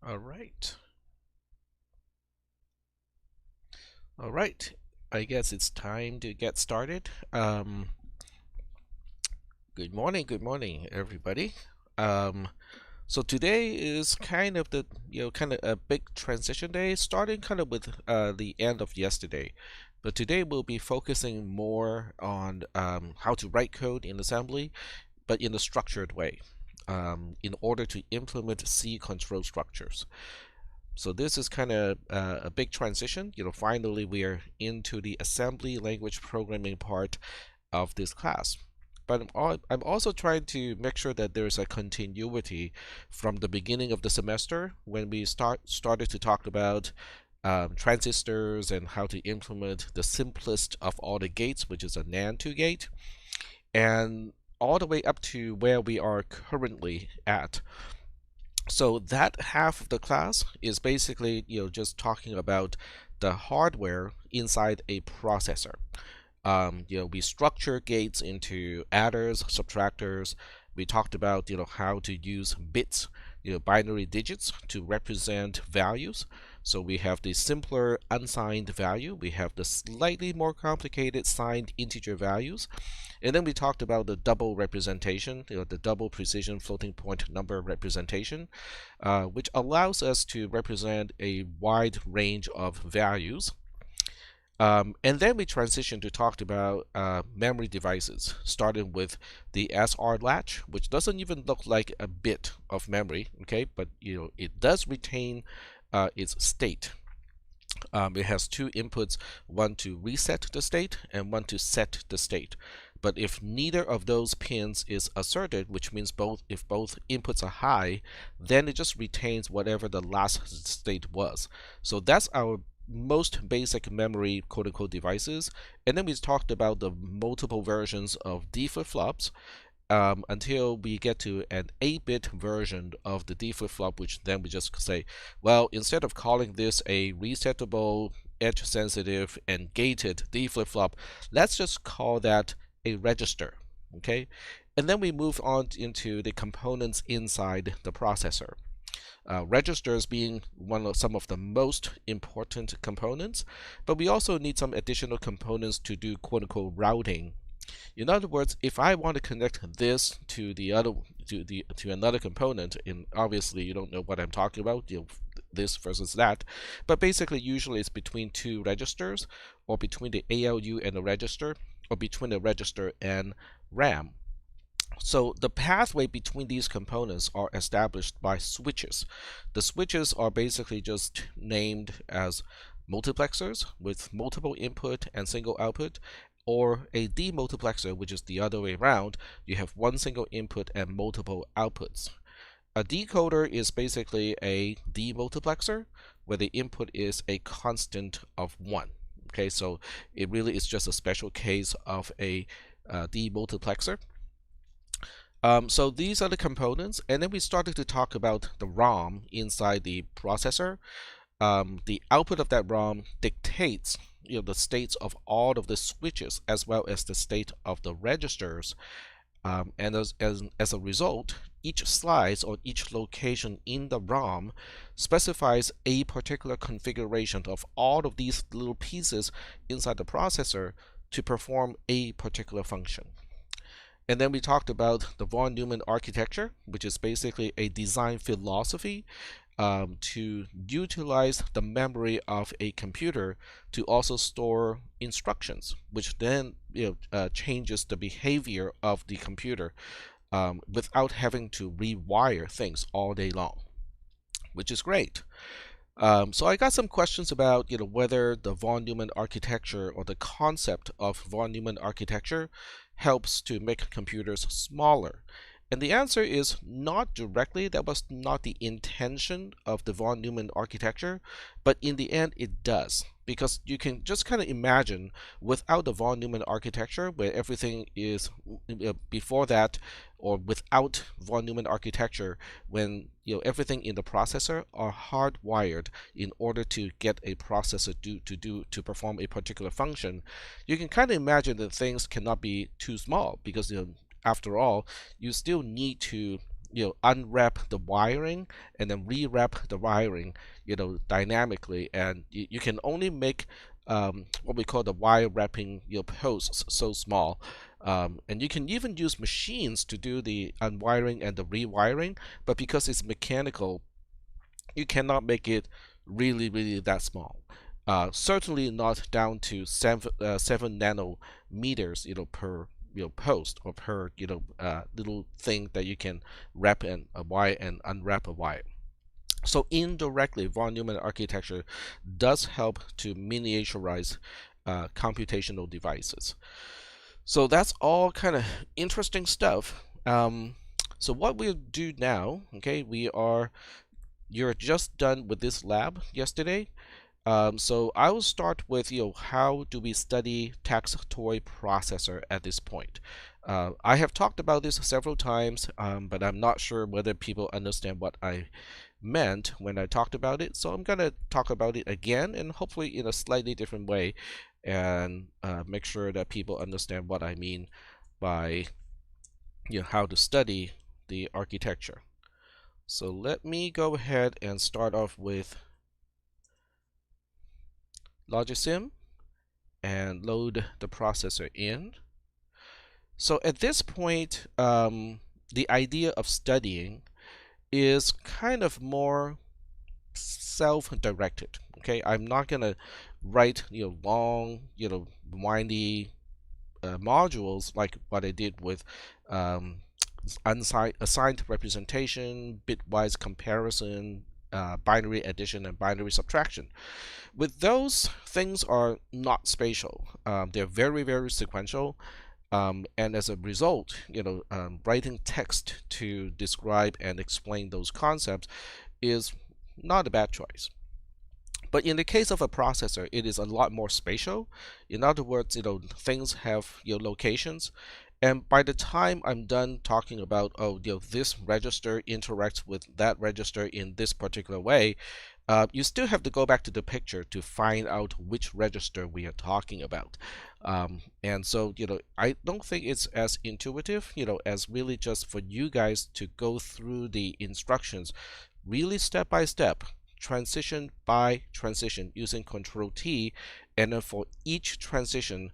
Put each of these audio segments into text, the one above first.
All right. All right. I guess it's time to get started. Good morning, everybody. Um, so today is kind of kind of a big transition day, starting kind of with the end of yesterday. But today we'll be focusing more on how to write code in assembly, but in a structured way, in order to implement C control structures. So this is kind of a big transition. Finally we are into the assembly language programming part of this class. But I'm also trying to make sure that there's a continuity from the beginning of the semester when we started to talk about transistors and how to implement the simplest of all the gates, which is a NAND 2 gate, and all the way up to where we are currently at. So that half of the class is basically, just talking about the hardware inside a processor. We structure gates into adders, subtractors. We talked about, how to use bits, binary digits to represent values. So we have the simpler unsigned value. We have the slightly more complicated signed integer values. And then we talked about the double representation, the double precision floating point number representation, which allows us to represent a wide range of values. And then we transition to talk about memory devices, starting with the SR latch, which doesn't even look like a bit of memory, okay? But it does retain its state. It has two inputs, one to reset the state and one to set the state. But if neither of those pins is asserted, which means if both inputs are high, then it just retains whatever the last state was. So that's our most basic memory quote-unquote devices. And then we talked about the multiple versions of D flip-flops until we get to an 8-bit version of the D flip-flop, which then we just say, well, instead of calling this a resettable, edge-sensitive, and gated D flip-flop, let's just call that a register, okay? And then we move on into the components inside the processor. Registers being some of the most important components, but we also need some additional components to do quote-unquote routing. In other words, if I want to connect this to the other to another component, and obviously you don't know what I'm talking about, this versus that, but basically usually it's between two registers, or between the ALU and the register, or between the register and RAM. So the pathway between these components are established by switches. The switches are basically just named as multiplexers with multiple input and single output, or a demultiplexer, which is the other way around. You have one single input and multiple outputs. A decoder is basically a demultiplexer where the input is a constant of 1. Okay, so it really is just a special case of a demultiplexer. So these are the components, and then we started to talk about the ROM inside the processor. The output of that ROM dictates the states of all of the switches as well as the state of the registers. And as a result, each slice or each location in the ROM specifies a particular configuration of all of these little pieces inside the processor to perform a particular function. And then we talked about the von Neumann architecture, which is basically a design philosophy to utilize the memory of a computer to also store instructions, which then changes the behavior of the computer without having to rewire things all day long, which is great. So I got some questions about whether the von Neumann architecture or the concept of von Neumann architecture helps to make computers smaller. And the answer is not directly. That was not the intention of the von Neumann architecture, but in the end it does. Because you can just kind of imagine without the von Neumann architecture, where everything is before that, or without von Neumann architecture, when everything in the processor are hardwired in order to get a processor to perform a particular function, you can kind of imagine that things cannot be too small because after all, you still need to unwrap the wiring and then rewrap the wiring, dynamically, and you can only make what we call the wire wrapping posts so small. And you can even use machines to do the unwiring and the rewiring, but because it's mechanical, you cannot make it really, really that small. Certainly not down to 7 nanometers, per post, or per little thing that you can wrap in a wire and unwrap a wire. So indirectly, von Neumann architecture does help to miniaturize computational devices. So that's all kind of interesting stuff. So what we'll do now, okay, you're just done with this lab yesterday. So I will start with how do we study text-to processor at this point. I have talked about this several times, but I'm not sure whether people understand what I meant when I talked about it. So I'm gonna talk about it again, and hopefully in a slightly different way, and make sure that people understand what I mean by how to study the architecture. So let me go ahead and start off with Logisim and load the processor in. So at this point, the idea of studying is kind of more self-directed. Okay, I'm not gonna write long, windy modules like what I did with assigned representation, bitwise comparison, binary addition, and binary subtraction. With those, things are not spatial. They're very, very sequential. And as a result, writing text to describe and explain those concepts is not a bad choice. But in the case of a processor, it is a lot more spatial. In other words, things have locations. And by the time I'm done talking about, oh, this register interacts with that register in this particular way, you still have to go back to the picture to find out which register we are talking about. And so, I don't think it's as intuitive, as really just for you guys to go through the instructions really step by step, transition by transition, using Control T, and then for each transition,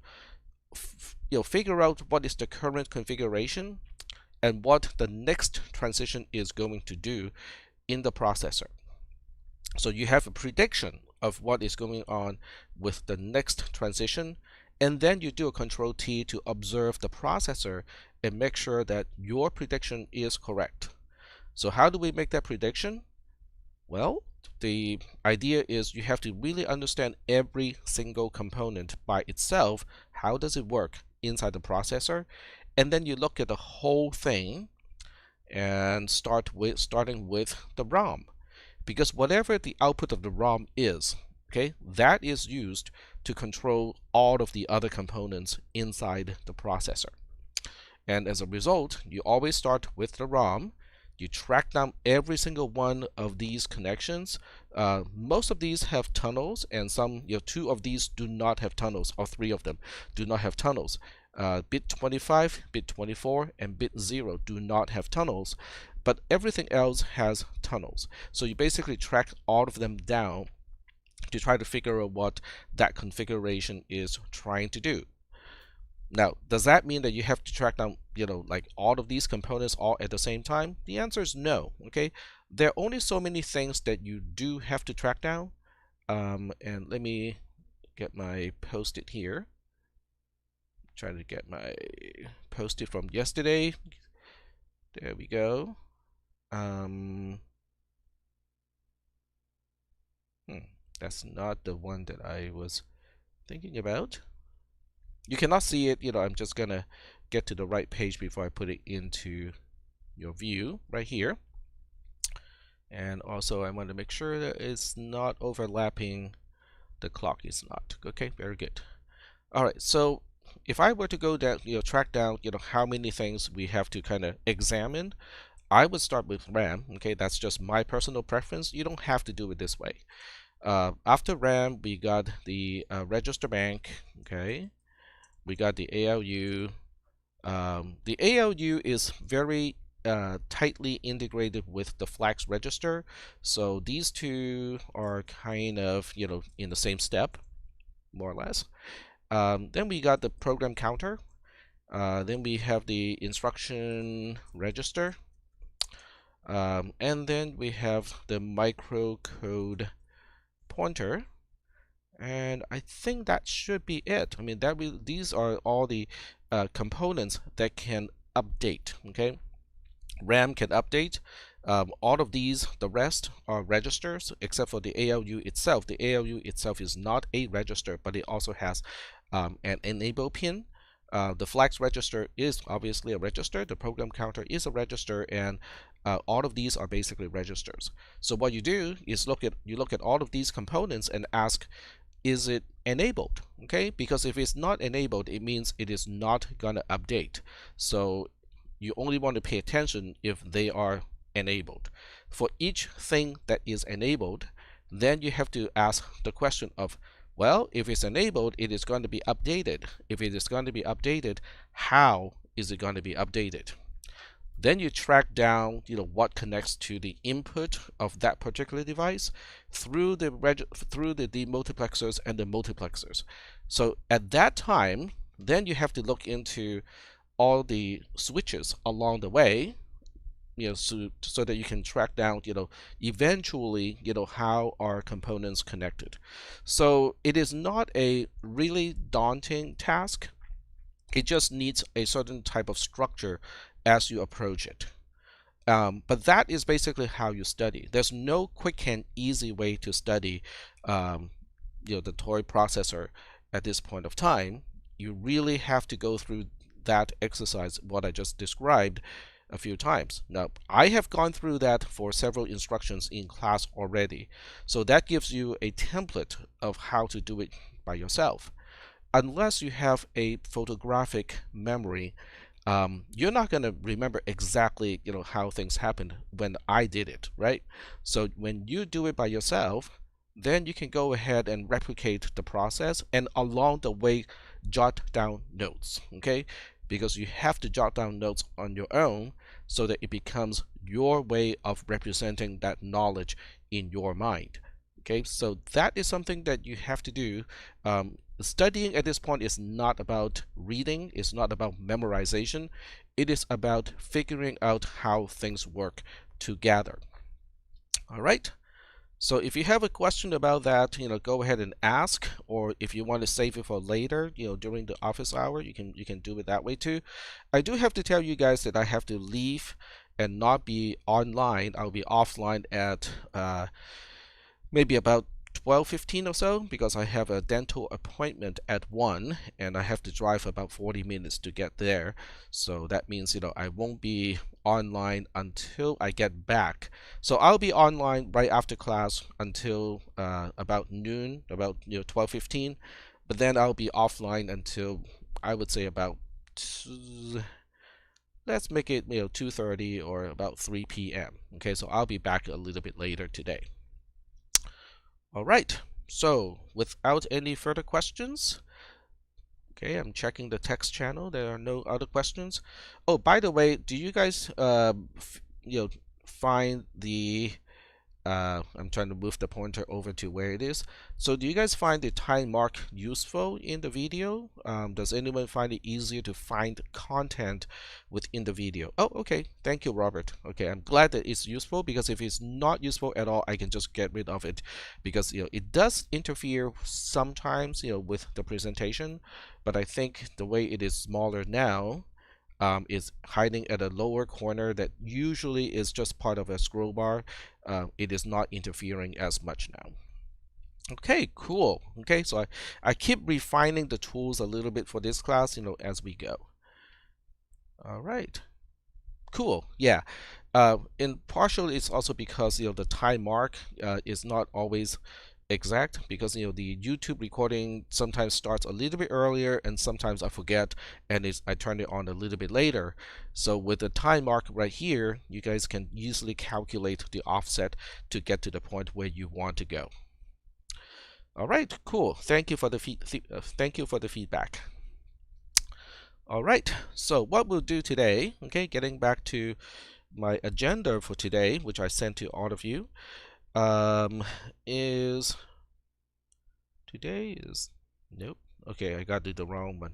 figure out what is the current configuration and what the next transition is going to do in the processor. So you have a prediction of what is going on with the next transition, and then you do a Control T to observe the processor and make sure that your prediction is correct. So how do we make that prediction? Well, the idea is you have to really understand every single component by itself. How does it work inside the processor? And then you look at the whole thing and starting with the ROM. Because whatever the output of the ROM is, okay, that is used to control all of the other components inside the processor. And as a result, you always start with the ROM. You track down every single one of these connections. Most of these have tunnels, and some, 2 of these do not have tunnels, or 3 of them do not have tunnels. Bit 25, bit 24, and bit 0 do not have tunnels, but everything else has tunnels. So you basically track all of them down to try to figure out what that configuration is trying to do. Now, does that mean that you have to track down, like all of these components all at the same time? The answer is no, okay? There are only so many things that you do have to track down. And let me get my post-it here. Try to get my post-it from yesterday. There we go. That's not the one that I was thinking about. You cannot see it, I'm just gonna get to the right page before I put it into your view right here. And also I want to make sure that it's not overlapping the clock. It's not. Okay, very good. All right, so if I were to go down, track down, how many things we have to kind of examine, I would start with RAM. Okay, that's just my personal preference. You don't have to do it this way. After RAM, we got the register bank. Okay, we got the ALU. The ALU is very tightly integrated with the flags register. So these two are kind of, in the same step, more or less. Then we got the program counter. Then we have the instruction register. And then we have the microcode pointer. And I think that should be it. I mean, these are all the components that can update. Okay, RAM can update. All of these, the rest are registers, except for the ALU itself. The ALU itself is not a register, but it also has an enable pin. The flags register is obviously a register. The program counter is a register, and all of these are basically registers. So what you do is you look at all of these components and ask, is it enabled? Okay, because if it's not enabled, it means it is not gonna update. So you only want to pay attention if they are enabled. For each thing that is enabled, then you have to ask the question of, well, if it's enabled, it is going to be updated. If it is going to be updated, how is it going to be updated? Then you track down, what connects to the input of that particular device through the demultiplexers and the multiplexers. So at that time, then you have to look into all the switches along the way, so that you can track down, eventually, how are components connected. So it is not a really daunting task. It just needs a certain type of structure as you approach it. But that is basically how you study. There's no quick and easy way to study, the toy processor at this point of time. You really have to go through that exercise, what I just described, a few times. Now, I have gone through that for several instructions in class already. So that gives you a template of how to do it by yourself. Unless you have a photographic memory, you're not going to remember exactly, how things happened when I did it, right? So when you do it by yourself, then you can go ahead and replicate the process, and along the way jot down notes, okay? Because you have to jot down notes on your own so that it becomes your way of representing that knowledge in your mind. Okay, so that is something that you have to do. Studying at this point is not about reading, it's not about memorization, it is about figuring out how things work together. All right. So if you have a question about that, go ahead and ask, or if you want to save it for later, during the office hour, you can do it that way too. I do have to tell you guys that I have to leave and not be online. I'll be offline at maybe about 12:15 or so, because I have a dental appointment at 1 and I have to drive about 40 minutes to get there. So that means, I won't be online until I get back. So I'll be online right after class until about noon, about 12:15, but then I'll be offline until, I would say, about let's make it 2:30 or about 3 p.m. Okay, so I'll be back a little bit later today. All right, so without any further questions, okay, I'm checking the text channel. There are no other questions. Oh, by the way, do you guys find the I'm trying to move the pointer over to where it is. So do you guys find the time mark useful in the video? Does anyone find it easier to find content within the video? Oh, okay. Thank you, Robert. Okay, I'm glad that it's useful, because if it's not useful at all, I can just get rid of it, because it does interfere sometimes with the presentation, but I think the way it is smaller now, is hiding at a lower corner that usually is just part of a scroll bar. It is not interfering as much now. Okay, cool. Okay, so I keep refining the tools a little bit for this class, as we go. All right, cool. Yeah. In partial, it's also because the time mark is not always exact, because the YouTube recording sometimes starts a little bit earlier, and sometimes I forget and I turn it on a little bit later. So with the time mark right here, you guys can easily calculate the offset to get to the point where you want to go. All right, cool. Thank you for the feedback. All right, so what we'll do today, okay, getting back to my agenda for today, which I sent to all of you, is today is nope. Okay, I got the wrong one.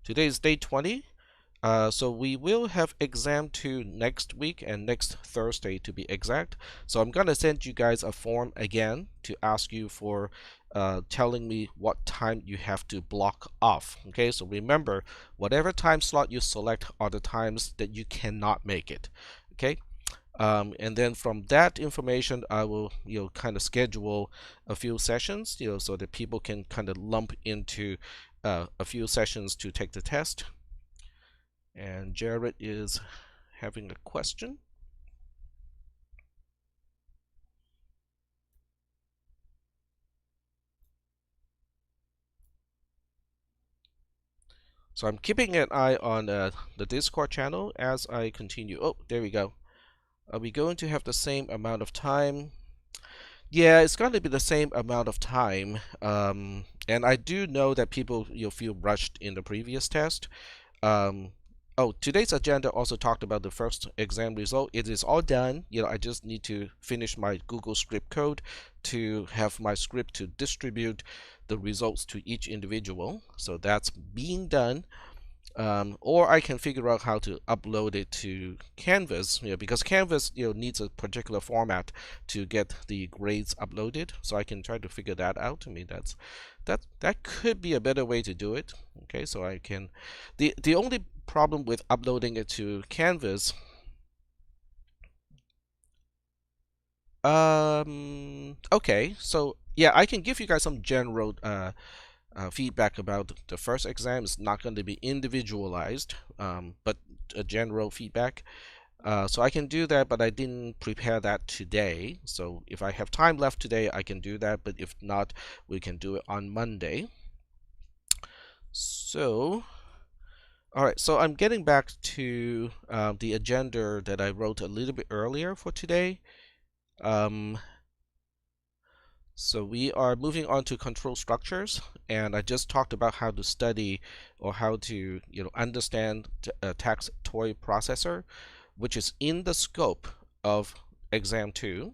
Today is day 20. So we will have exam 2 next week and next Thursday to be exact. So I'm gonna send you guys a form again to ask you for telling me what time you have to block off. Okay, so remember, whatever time slot you select are the times that you cannot make it. Okay. And then from that information, I will kind of schedule a few sessions, so that people can kind of lump into a few sessions to take the test. And Jared is having a question. So I'm keeping an eye on the Discord channel as I continue. Oh, there we go. Are we going to have the same amount of time? Yeah, it's going to be the same amount of time. And I do know that people feel rushed in the previous test. Um, oh, today's agenda also talked about the first exam result. It is all done. I just need to finish my Google script code to have my script to distribute the results to each individual. So that's being done. Or I can figure out how to upload it to Canvas, because Canvas needs a particular format to get the grades uploaded. So I can try to figure that out. I mean, that could be a better way to do it. Okay, so I can. The only problem with uploading it to Canvas. Okay, so yeah, I can give you guys some general feedback about the first exam. Is not going to be individualized, but a general feedback. So I can do that, but I didn't prepare that today. So if I have time left today, I can do that. But if not, we can do it on Monday. So, all right. So I'm getting back to the agenda that I wrote a little bit earlier for today. So we are moving on to control structures, and I just talked about how to study or how to understand a tax toy processor, which is in the scope of exam 2.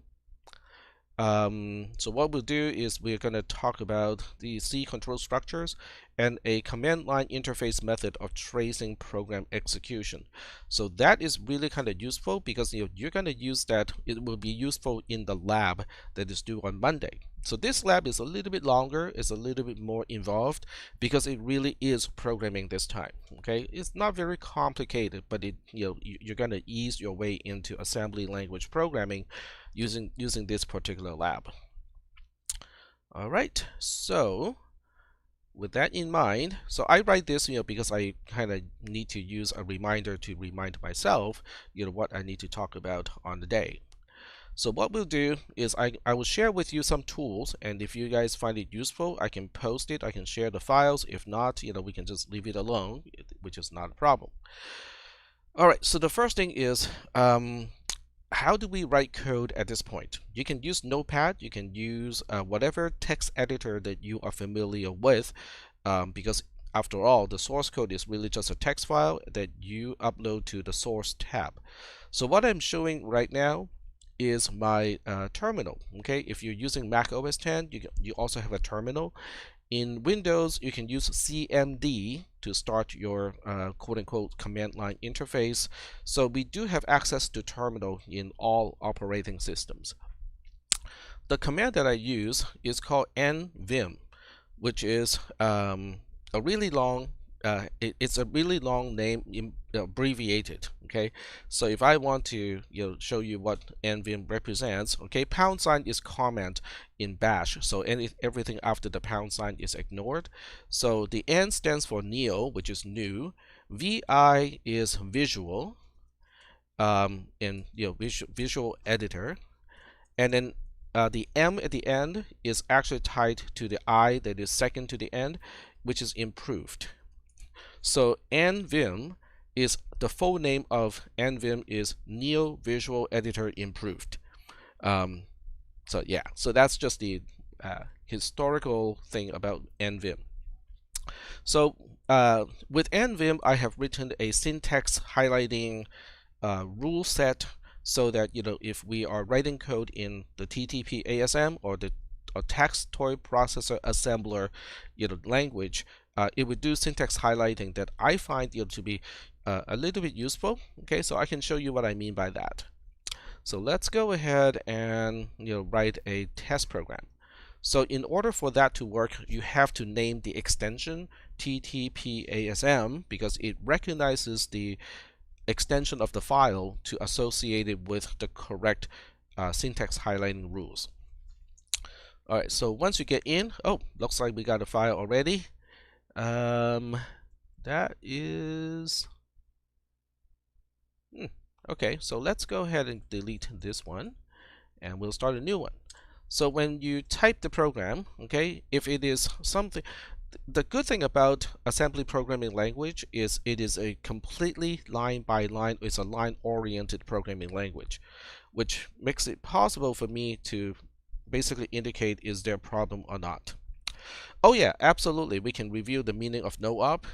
So what we'll do is we're going to talk about the C control structures and a command line interface method of tracing program execution. So that is really kind of useful because you're going to use that. It will be useful in the lab that is due on Monday. So this lab is a little bit longer, it's a little bit more involved because it really is programming this time. Okay, it's not very complicated, but you're going to ease your way into assembly language programming using this particular lab. All right, so with that in mind, so I write this because I kind of need to use a reminder to remind myself what I need to talk about on the day. So what we'll do is I will share with you some tools, and if you guys find it useful, I can post it, I can share the files. If not, we can just leave it alone, which is not a problem. All right, so the first thing is how do we write code at this point? You can use Notepad, you can use whatever text editor that you are familiar with, because after all, the source code is really just a text file that you upload to the source tab. So what I'm showing right now is my terminal. Okay, if you're using Mac OS X, you also have a terminal. In Windows, you can use CMD to start your quote-unquote command line interface. So we do have access to terminal in all operating systems. The command that I use is called nvim, which is a really long it's a really long name, abbreviated. Okay, so if I want to show you what nvim represents, okay, pound sign is comment in bash, so everything after the pound sign is ignored. So the N stands for neo, which is new. VI is visual, in visual editor, and then the M at the end is actually tied to the I that is second to the end, which is improved. So nvim is the full name of nvim is Neo Visual Editor Improved. So yeah, so that's just the historical thing about nvim. So with NVim, I have written a syntax highlighting rule set so that if we are writing code in the TTP ASM or the textoid processor assembler language, it would do syntax highlighting that I find to be a little bit useful. Okay, so I can show you what I mean by that. So let's go ahead and write a test program. So in order for that to work, you have to name the extension TTPASM because it recognizes the extension of the file to associate it with the correct syntax highlighting rules. All right, so once you get in, oh, looks like we got a file already. That is okay. So let's go ahead and delete this one, and we'll start a new one. So when you type the program, okay, if it is something, the good thing about assembly programming language is it is a completely line by line, it's a line-oriented programming language, which makes it possible for me to basically indicate is there a problem or not. Oh yeah, absolutely. We can review the meaning of no op.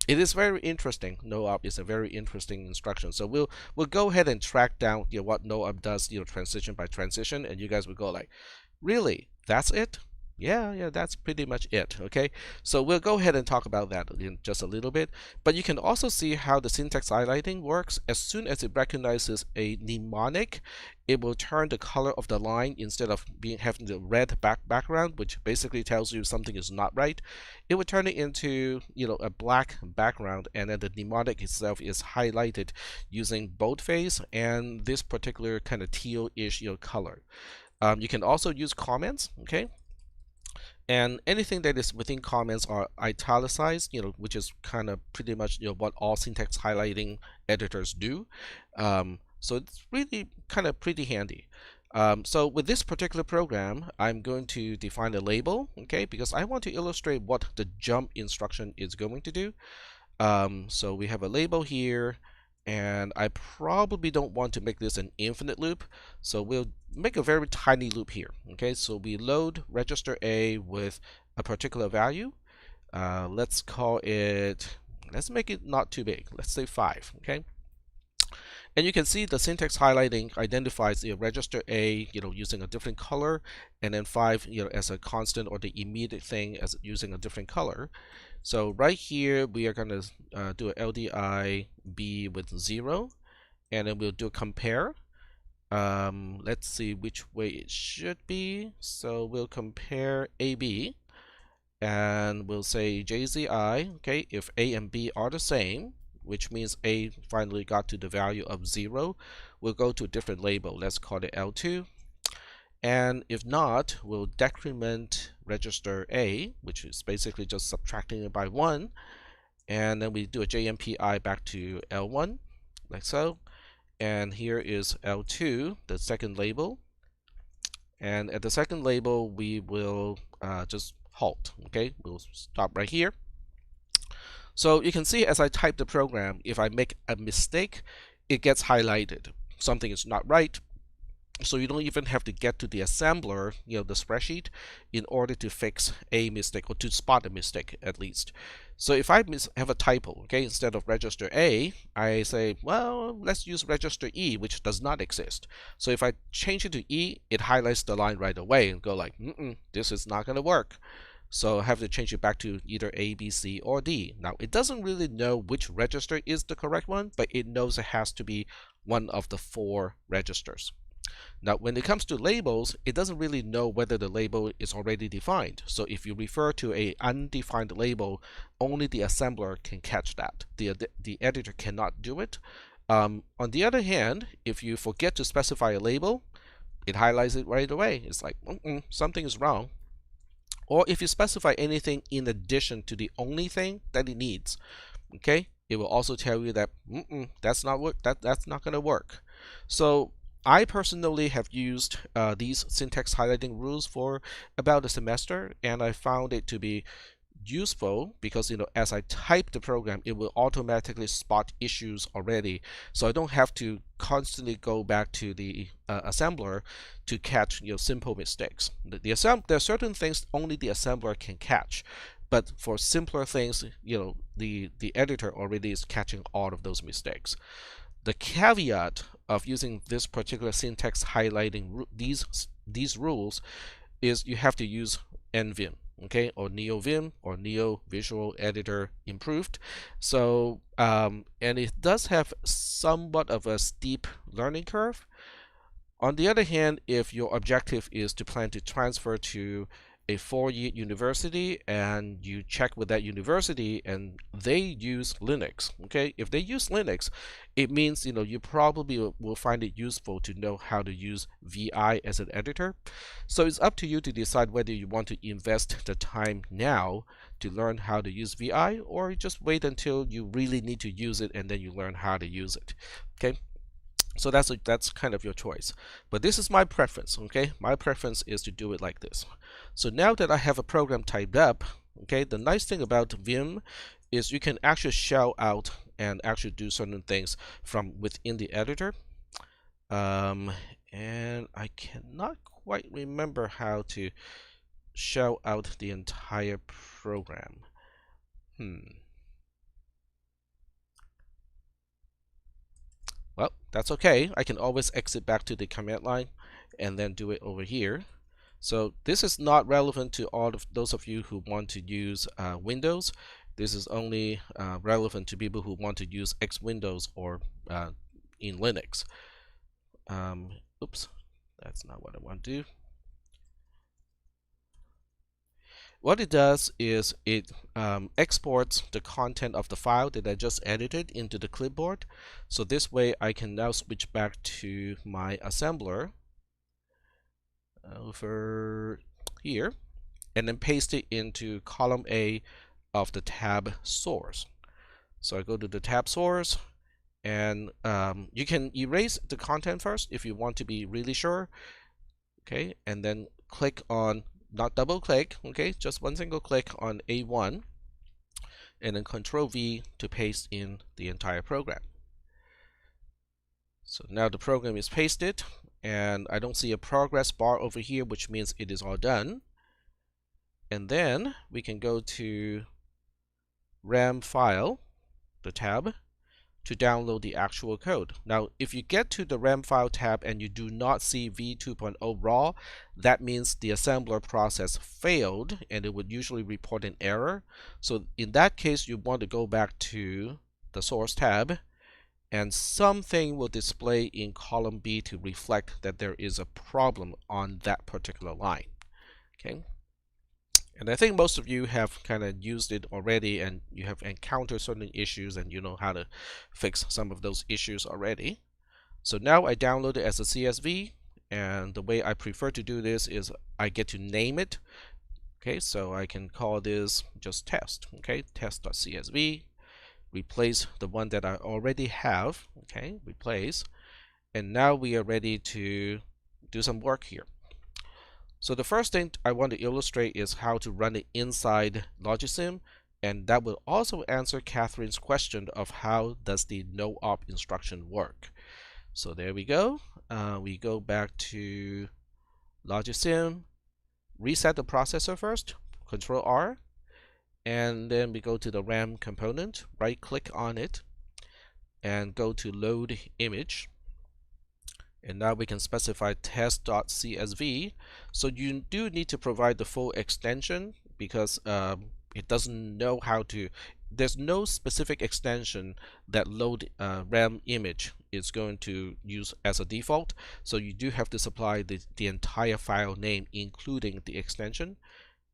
It is very interesting. No op is a very interesting instruction. So we'll go ahead and track down what no op does transition by transition, and you guys will go like, really? That's it? Yeah, that's pretty much it. Okay, so we'll go ahead and talk about that in just a little bit. But you can also see how the syntax highlighting works. As soon as it recognizes a mnemonic, it will turn the color of the line instead of having the red background, which basically tells you something is not right. It will turn it into a black background, and then the mnemonic itself is highlighted using boldface and this particular kind of teal-ish color. You can also use comments. Okay. And anything that is within comments are italicized, which is kind of pretty much what all syntax highlighting editors do. So it's really kind of pretty handy. So with this particular program, I'm going to define a label, okay, because I want to illustrate what the jump instruction is going to do. So we have a label here, and I probably don't want to make this an infinite loop, so we'll make a very tiny loop here. Okay, so we load register A with a particular value. Let's make it not too big. Let's say 5. Okay, and you can see the syntax highlighting identifies the register A, using a different color, and then 5, as a constant or the immediate thing as using a different color. So right here, we are going to do a LDI B with 0, and then we'll do a compare. Let's see which way it should be. So we'll compare AB, and we'll say JZI, okay, if A and B are the same, which means A finally got to the value of 0, we'll go to a different label. Let's call it L2. And if not, we'll decrement register A, which is basically just subtracting it by 1. And then we do a JMPI back to L1, like so. And here is L2, the second label. And at the second label, we will just halt. Okay, we'll stop right here. So you can see as I type the program, if I make a mistake, it gets highlighted. Something is not right. So you don't even have to get to the assembler, the spreadsheet, in order to fix a mistake or to spot a mistake at least. So if I have a typo, okay, instead of register A, I say, well, let's use register E, which does not exist. So if I change it to E, it highlights the line right away and go like, this is not going to work. So I have to change it back to either A, B, C, or D. Now, it doesn't really know which register is the correct one, but it knows it has to be one of the 4 registers. Now, when it comes to labels, it doesn't really know whether the label is already defined. So if you refer to an undefined label, only the assembler can catch that. The editor cannot do it. On the other hand, if you forget to specify a label, it highlights it right away. It's like, something is wrong. Or if you specify anything in addition to the only thing that it needs, okay, it will also tell you that that's not going to work. So I personally have used these syntax highlighting rules for about a semester, and I found it to be useful because as I type the program, it will automatically spot issues already, so I don't have to constantly go back to the assembler to catch simple mistakes. There are certain things only the assembler can catch, But for simpler things, the editor already is catching all of those mistakes. The caveat of using this particular syntax highlighting these rules is you have to use NVim, okay, or NeoVim or Neo Visual Editor Improved. So, and it does have somewhat of a steep learning curve. On the other hand, if your objective is to plan to transfer to a four-year university and you check with that university and they use Linux, okay? If they use Linux, it means you probably will find it useful to know how to use VI as an editor. So it's up to you to decide whether you want to invest the time now to learn how to use VI or just wait until you really need to use it and then you learn how to use it, okay? So that's kind of your choice. But this is my preference, okay? My preference is to do it like this. So now that I have a program typed up, okay, the nice thing about Vim is you can actually shell out and actually do certain things from within the editor. And I cannot quite remember how to shell out the entire program. Well, that's okay. I can always exit back to the command line and then do it over here. So this is not relevant to all of those of you who want to use Windows. This is only relevant to people who want to use X Windows or in Linux. Oops, that's not what I want to do. What it does is it exports the content of the file that I just edited into the clipboard. So this way I can now switch back to my assembler over here and then paste it into column A of the tab source. So I go to the tab source and you can erase the content first if you want to be really sure. Okay, and then click on, not double click, okay, just one single click on A1 and then Control V to paste in the entire program. So now the program is pasted and I don't see a progress bar over here, which means it is all done. And then we can go to RAM file, the tab, to download the actual code. Now, if you get to the RAM file tab and you do not see v2.0 raw, that means the assembler process failed and it would usually report an error. So in that case, you want to go back to the source tab and something will display in column B to reflect that there is a problem on that particular line. Okay. And I think most of you have kind of used it already and you have encountered certain issues and you know how to fix some of those issues already. So now I download it as a CSV, and the way I prefer to do this is I get to name it. Okay, so I can call this just test, okay, test.csv, replace the one that I already have, okay, replace, and now we are ready to do some work here. So the first thing I want to illustrate is how to run it inside Logisim, and that will also answer Catherine's question of how does the no op instruction work. So there we go. We go back to Logisim, reset the processor first, Control R, and then we go to the RAM component, right click on it, and go to load image. And now we can specify test.csv. So you do need to provide the full extension because it doesn't know how to, there's no specific extension that load RAM image is going to use as a default. So you do have to supply the entire file name, including the extension.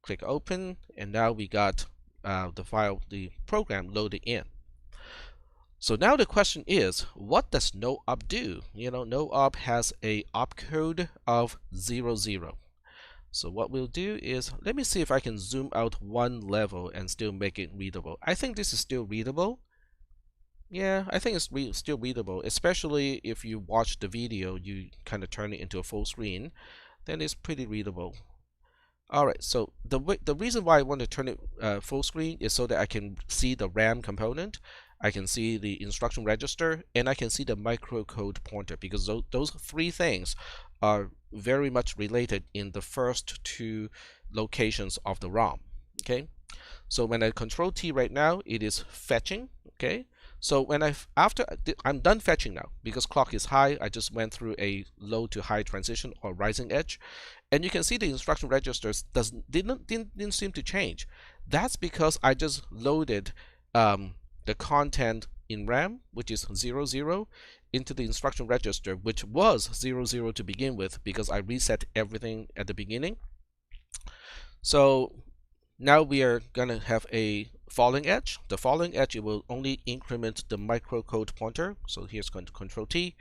Click open, and now we got the program loaded in. So now the question is, what does no op do? No op has a opcode of 00. So what we'll do is, let me see if I can zoom out one level and still make it readable. I think this is still readable. Yeah, I think it's still readable, especially if you watch the video, you kind of turn it into a full screen, then it's pretty readable. Alright, so the reason why I want to turn it full screen is so that I can see the RAM component, I can see the instruction register, and I can see the microcode pointer, because those three things are very much related in the first two locations of the ROM. Okay, So when I control T right now, it is fetching. Okay. So when I'm done fetching now because clock is high. I just went through a low to high transition or rising edge, and you can see the instruction registers didn't seem to change. That's because I just loaded the content in RAM, which is 00, into the instruction register, which was 00 to begin with because I reset everything at the beginning. So now we are going to have a falling edge. The falling edge, it will only increment the microcode pointer. So here's going to Control T.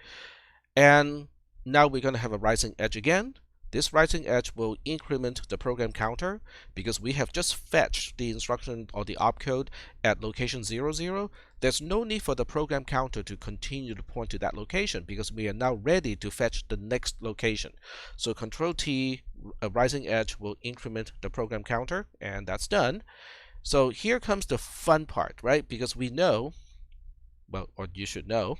And now we're going to have a rising edge again. This rising edge will increment the program counter because we have just fetched the instruction or the opcode at location 00. There's no need for the program counter to continue to point to that location because we are now ready to fetch the next location. So Control T, a rising edge will increment the program counter, and that's done. So here comes the fun part, right? Because we know, well, or you should know,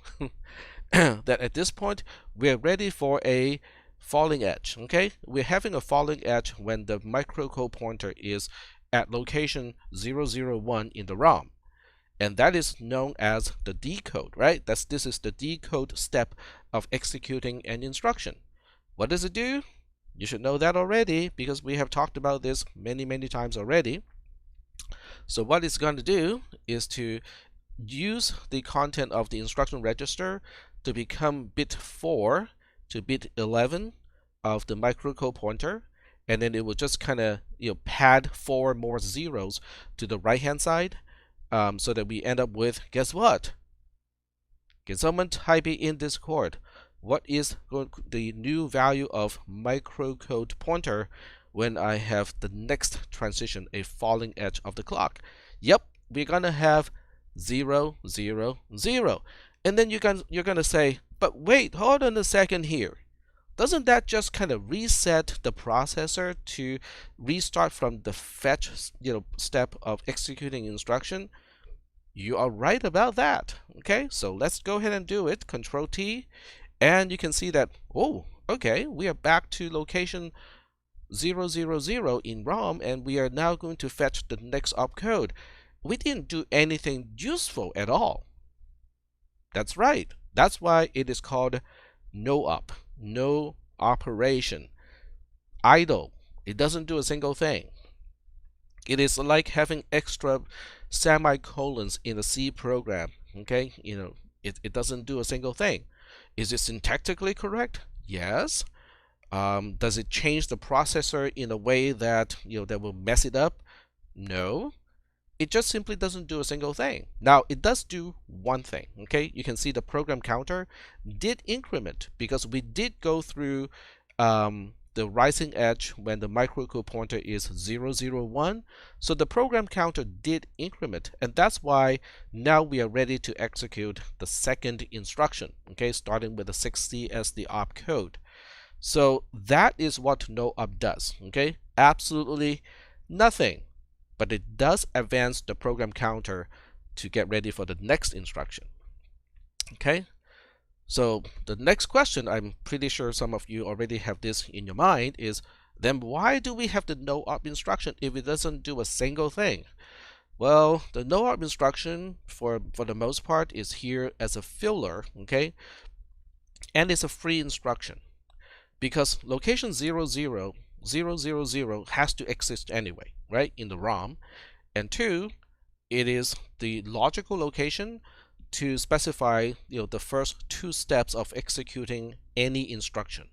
that at this point we're ready for a falling edge. Okay, we're having a falling edge when the microcode pointer is at location 001 in the ROM, and that is known as the decode, right? This is the decode step of executing an instruction. What does it do? You should know that already because we have talked about this many times already. So what it's going to do is to use the content of the instruction register to become bit 4 to bit 11 of the microcode pointer, and then it will just kind of pad 4 more zeros to the right hand side, so that we end up with, guess what? Can someone type it in Discord? What is the new value of microcode pointer when I have the next transition, a falling edge of the clock? Yep, we're gonna have 0, 0, 0. And then you're gonna say, but wait, hold on a second here. Doesn't that just kind of reset the processor to restart from the fetch step of executing instruction? You are right about that. Okay, so let's go ahead and do it. Control T, and you can see that, oh, okay, we are back to location 000 in ROM, and we are now going to fetch the next opcode. We didn't do anything useful at all. That's right. That's why it is called no op, no operation, idle. It doesn't do a single thing. It is like having extra semicolons in a C program. Okay, it doesn't do a single thing. Is it syntactically correct? Yes. Does it change the processor in a way that that will mess it up? No. It just simply doesn't do a single thing. Now, it does do one thing. Okay, you can see the program counter did increment because we did go through the rising edge when the microcode pointer is 001. So the program counter did increment, and that's why now we are ready to execute the second instruction. Okay, starting with the 60 as the opcode. So that is what no op does. Okay, absolutely nothing, but it does advance the program counter to get ready for the next instruction. Okay, so the next question, I'm pretty sure some of you already have this in your mind, is then why do we have the no op instruction if it doesn't do a single thing? Well, the no op instruction for the most part is here as a filler. Okay, and it's a free instruction because location 00 has to exist anyway, right, in the ROM. And 2, it is the logical location to specify the first 2 steps of executing any instruction.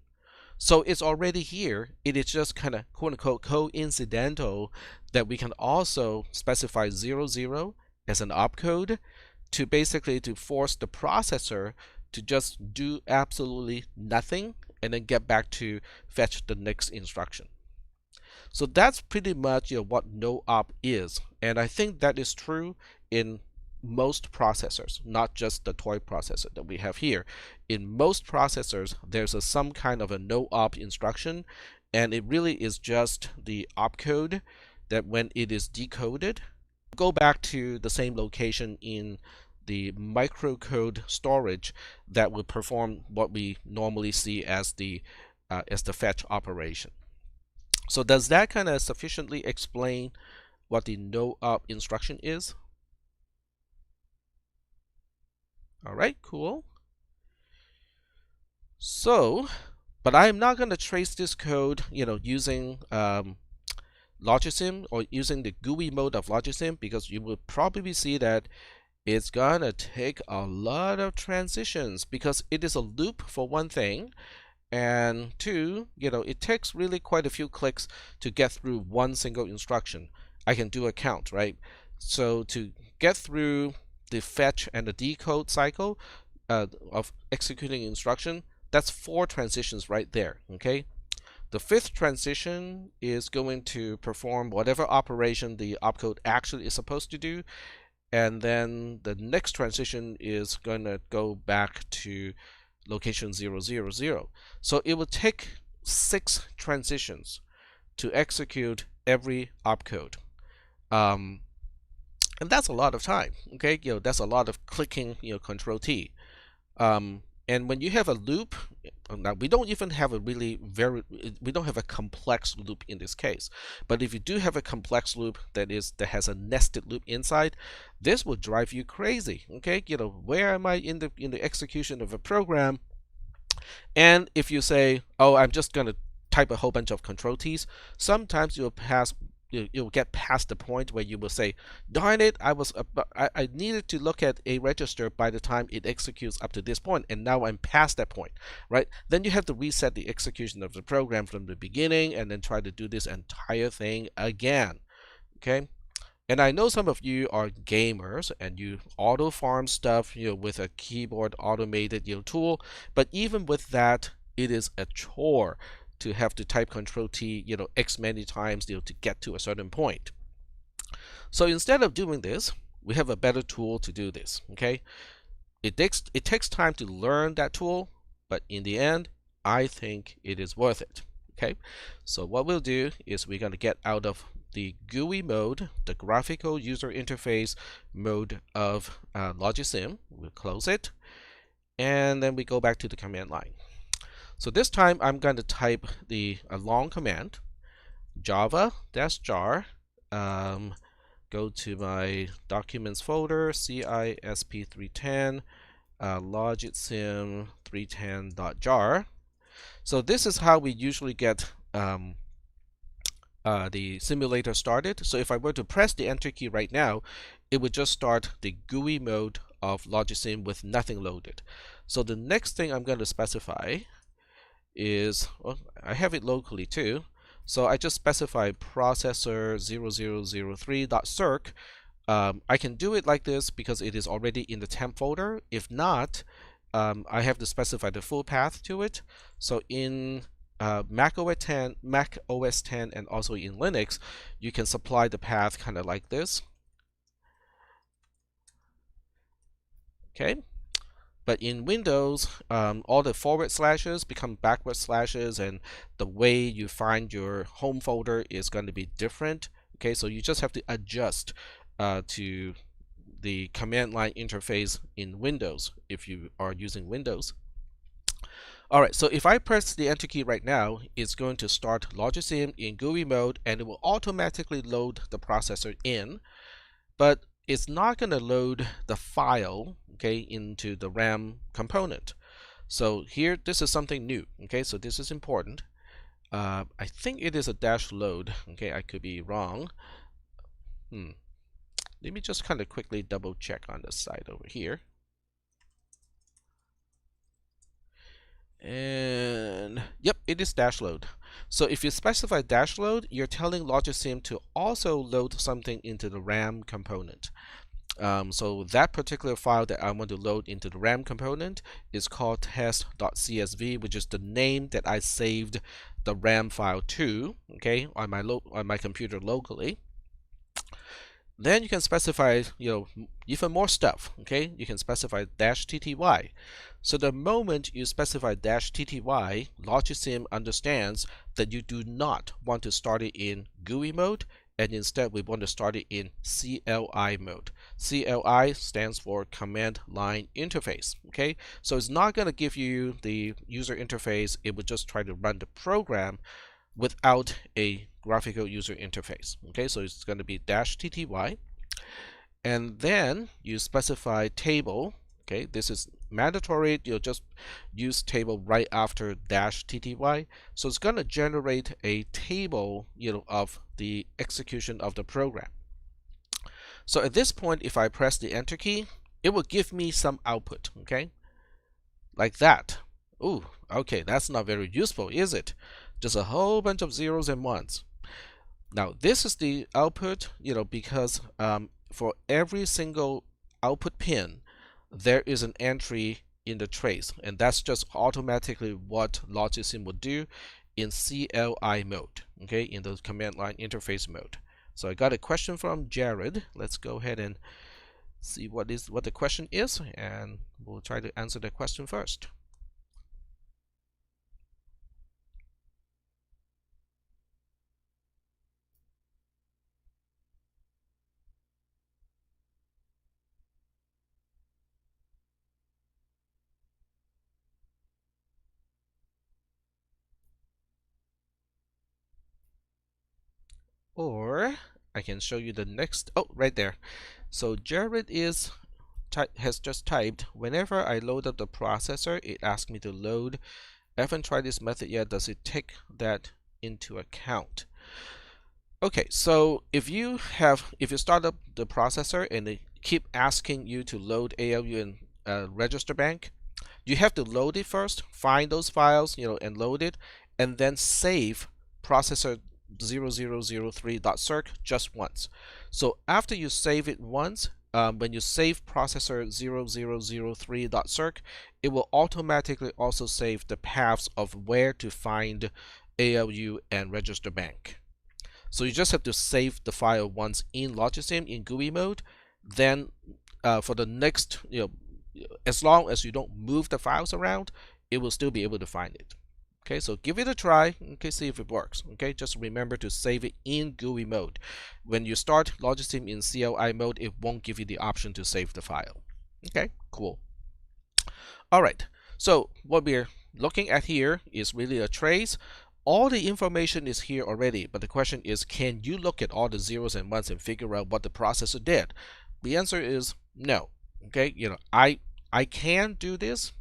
So it's already here. It is just kind of quote unquote coincidental that we can also specify 00 as an opcode to basically to force the processor to just do absolutely nothing and then get back to fetch the next instruction. So that's pretty much what no op is, and I think that is true in most processors, not just the toy processor that we have here. In most processors, there's some kind of a no op instruction, and it really is just the opcode that when it is decoded, go back to the same location in the microcode storage that will perform what we normally see as the fetch operation. So does that kind of sufficiently explain what the no op instruction is? All right, cool. So, but I'm not going to trace this code, using Logisim or using the GUI mode of Logisim, because you will probably see that it's gonna take a lot of transitions, because it is a loop for one thing, and two, it takes really quite a few clicks to get through one single instruction. I can do a count, right? So to get through the fetch and the decode cycle of executing instruction, that's 4 transitions right there, okay? The 5th transition is going to perform whatever operation the opcode actually is supposed to do, and then the next transition is going to go back to location 000. So it will take 6 transitions to execute every opcode. And that's a lot of time, okay? That's a lot of clicking, Control T. And when you have a loop, now we don't even have we don't have a complex loop in this case. But if you do have a complex loop that has a nested loop inside, this will drive you crazy. Okay, where am I in the execution of a program? And if you say, oh, I'm just gonna type a whole bunch of Control T's, sometimes you'll get past the point where you will say, darn it, I needed to look at a register by the time it executes up to this point, and now I'm past that point, right? Then you have to reset the execution of the program from the beginning and then try to do this entire thing again, okay? And I know some of you are gamers and you auto farm stuff, with a keyboard automated tool, but even with that, it is a chore to have to type Control T, X many times, to get to a certain point. So instead of doing this, we have a better tool to do this, okay? It takes time to learn that tool, but in the end, I think it is worth it, okay? So what we'll do is we're going to get out of the GUI mode, the graphical user interface mode of Logisim. We'll close it, and then we go back to the command line. So this time I'm going to type a long command, java-jar, go to my documents folder, CISP310, logisim310.jar. So this is how we usually get the simulator started. So if I were to press the enter key right now, it would just start the GUI mode of Logisim with nothing loaded. So the next thing I'm going to specify is, well, I have it locally too. So I just specify processor 0003.circ. I can do it like this because it is already in the temp folder. If not, I have to specify the full path to it. So in Mac OS 10, and also in Linux, you can supply the path kind of like this. Okay. But in Windows, all the forward slashes become backward slashes, and the way you find your home folder is going to be different. Okay, so you just have to adjust to the command line interface in Windows if you are using Windows. All right, so if I press the enter key right now, it's going to start Logisim in GUI mode, and it will automatically load the processor in, but it's not going to load the file, okay, into the RAM component. So here, this is something new, okay, so this is important. I think it is a dash load, okay, I could be wrong. Let me just kind of quickly double check on this side over here. And yep, it is dash load. So if you specify dash load, you're telling Logisim to also load something into the RAM component. So that particular file that I want to load into the RAM component is called test.csv, which is the name that I saved the RAM file to, okay, on my computer locally. Then you can specify, even more stuff, okay? You can specify -tty. So the moment you specify -tty, Logisim understands that you do not want to start it in GUI mode, and instead we want to start it in CLI mode. CLI stands for Command Line Interface, okay? So it's not going to give you the user interface, it would just try to run the program without a graphical user interface. Okay, so it's going to be -tty, and then you specify table. Okay, this is mandatory. You'll just use table right after -tty. So it's going to generate a table, of the execution of the program. So at this point, if I press the enter key, it will give me some output. Okay, like that. Ooh, okay, that's not very useful, is it? Just a whole bunch of zeros and ones. Now this is the output, because for every single output pin, there is an entry in the trace, and that's just automatically what Logisim would do in CLI mode, okay, in the command line interface mode. So I got a question from Jared. Let's go ahead and see what the question is, and we'll try to answer the question first. Or I can show you the next. Oh, right there. So Jared has just typed, whenever I load up the processor, it asks me to load. I haven't tried this method yet. Does it take that into account? Okay, so if you start up the processor and they keep asking you to load ALU and register bank, you have to load it first, find those files, and load it, and then save processor 0003.circ just once. So after you save it once, when you save processor 0003.circ, it will automatically also save the paths of where to find ALU and register bank. So you just have to save the file once in Logisim in GUI mode. Then for the next, as long as you don't move the files around, it will still be able to find it. Okay, so give it a try. Okay, see if it works. Okay, just remember to save it in GUI mode. When you start Logisim in CLI mode, it won't give you the option to save the file. Okay, cool. All right, so what we're looking at here is really a trace. All the information is here already, but the question is, can you look at all the zeros and ones and figure out what the processor did? The answer is no. Okay, I can do this,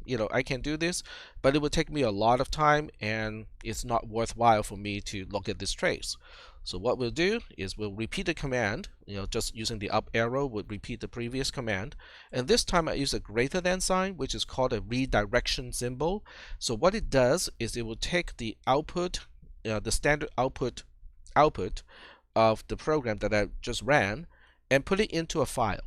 but it would take me a lot of time, and it's not worthwhile for me to look at this trace. So what we'll do is we'll repeat the command, just using the up arrow would repeat the previous command. And this time I use a greater than sign, which is called a redirection symbol. So what it does is it will take the output, the standard output of the program that I just ran, and put it into a file.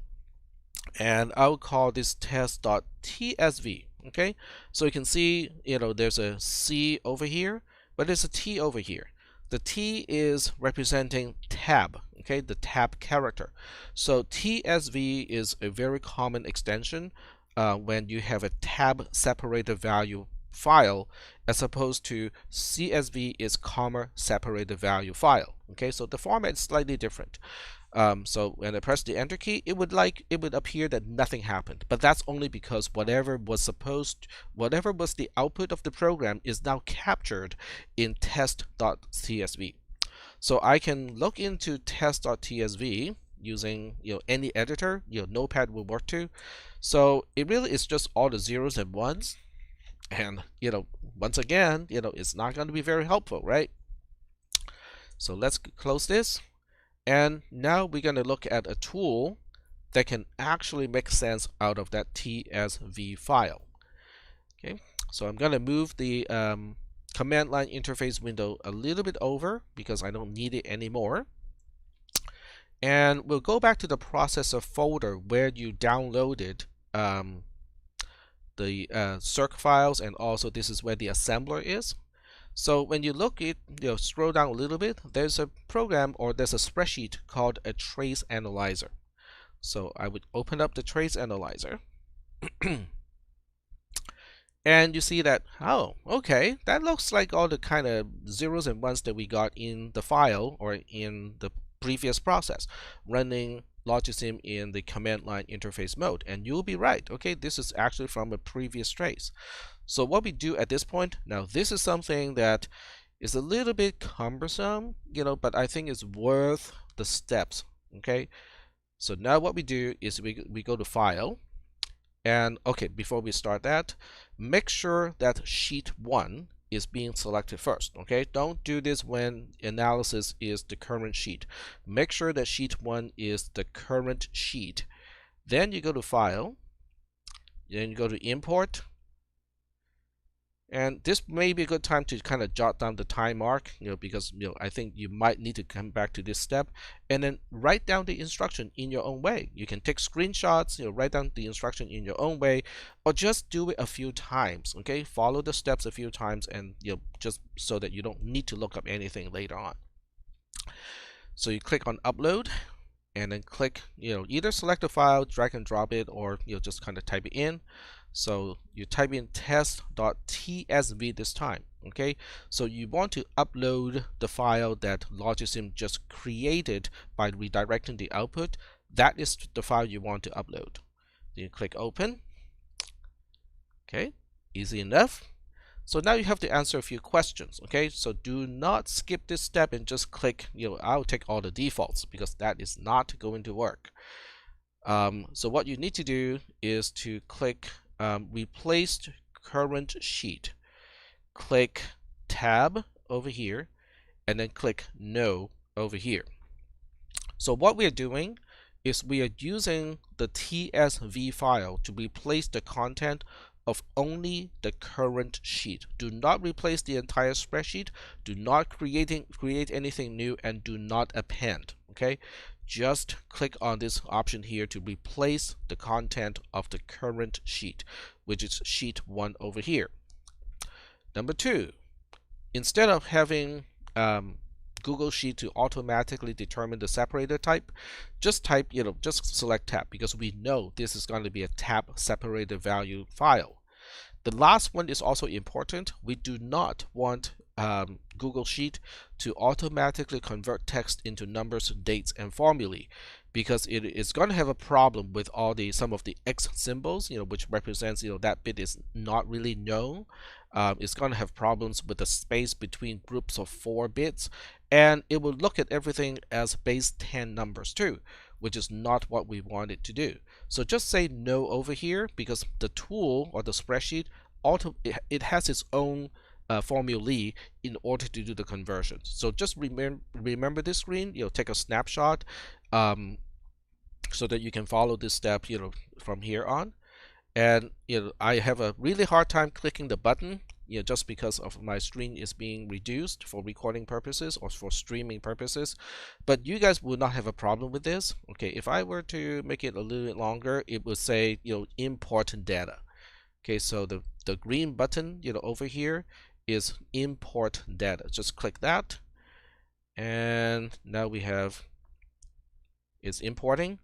And I'll call this test.tsv. Okay, so you can see, there's a C over here, but there's a T over here. The T is representing tab, okay, the tab character. So TSV is a very common extension when you have a tab separated value file, as opposed to CSV is comma separated value file. Okay, so the format is slightly different. So when I press the enter key, it would appear that nothing happened, but that's only because whatever was the output of the program is now captured in test.tsv. So I can look into test.tsv using any editor. Notepad will work too. So it really is just all the zeros and ones, and once again, it's not going to be very helpful, right? So let's close this. And now we're going to look at a tool that can actually make sense out of that TSV file. Okay, so I'm going to move the command line interface window a little bit over because I don't need it anymore. And we'll go back to the processor folder where you downloaded the circ files, and also this is where the assembler is. So when you look at, scroll down a little bit, there's a program, or there's a spreadsheet called a trace analyzer. So I would open up the trace analyzer. And you see that, oh, okay, that looks like all the kind of zeros and ones that we got in the file or in the previous process running Logisim in the command line interface mode. And you'll be right. Okay, this is actually from a previous trace. So what we do at this point, now this is something that It's a little bit cumbersome, but I think it's worth the steps. Okay, so now what we do is we go to File, and okay, before we start that, make sure that Sheet 1 is being selected first. Okay, don't do this when analysis is the current sheet. Make sure that Sheet 1 is the current sheet. Then you go to File, then you go to Import, and this may be a good time to kind of jot down the time mark, because I think you might need to come back to this step, and then write down the instruction in your own way. You can take screenshots, write down the instruction in your own way, or just do it a few times. Okay, follow the steps a few times, and just so that you don't need to look up anything later on. So you click on Upload, and then click, either select a file, drag and drop it, or just kind of type it in. So you type in test.tsv this time. Okay, so you want to upload the file that Logisim just created by redirecting the output. That is the file you want to upload. Then you click Open. Okay, easy enough. So now you have to answer a few questions. Okay, so do not skip this step and just click, I'll take all the defaults, because that is not going to work. So what you need to do is to click Replace Current Sheet. Click Tab over here, and then click No over here. So what we are doing is we are using the TSV file to replace the content of only the current sheet. Do not replace the entire spreadsheet. Do not create anything new, and do not append. Okay, just click on this option here to replace the content of the current sheet, which is sheet 1 over here. Number 2, instead of having Google Sheet to automatically determine the separator type, just type, just select tab, because we know this is going to be a tab separator value file. The last one is also important. We do not want Google Sheet to automatically convert text into numbers, dates, and formulae, because it is going to have a problem with some of the X symbols, which represents, that bit is not really known. It's going to have problems with the space between groups of 4 bits, and it will look at everything as base 10 numbers too, which is not what we want it to do. So just say no over here, because the tool or the spreadsheet it has its own formulae in order to do the conversion. So just remember this screen, take a snapshot so that you can follow this step, from here on. And I have a really hard time clicking the button, just because of my screen is being reduced for recording purposes or for streaming purposes. But you guys will not have a problem with this. Okay, if I were to make it a little bit longer, it would say, import data. Okay, so the green button, over here is import data. Just click that, and now we have it's importing.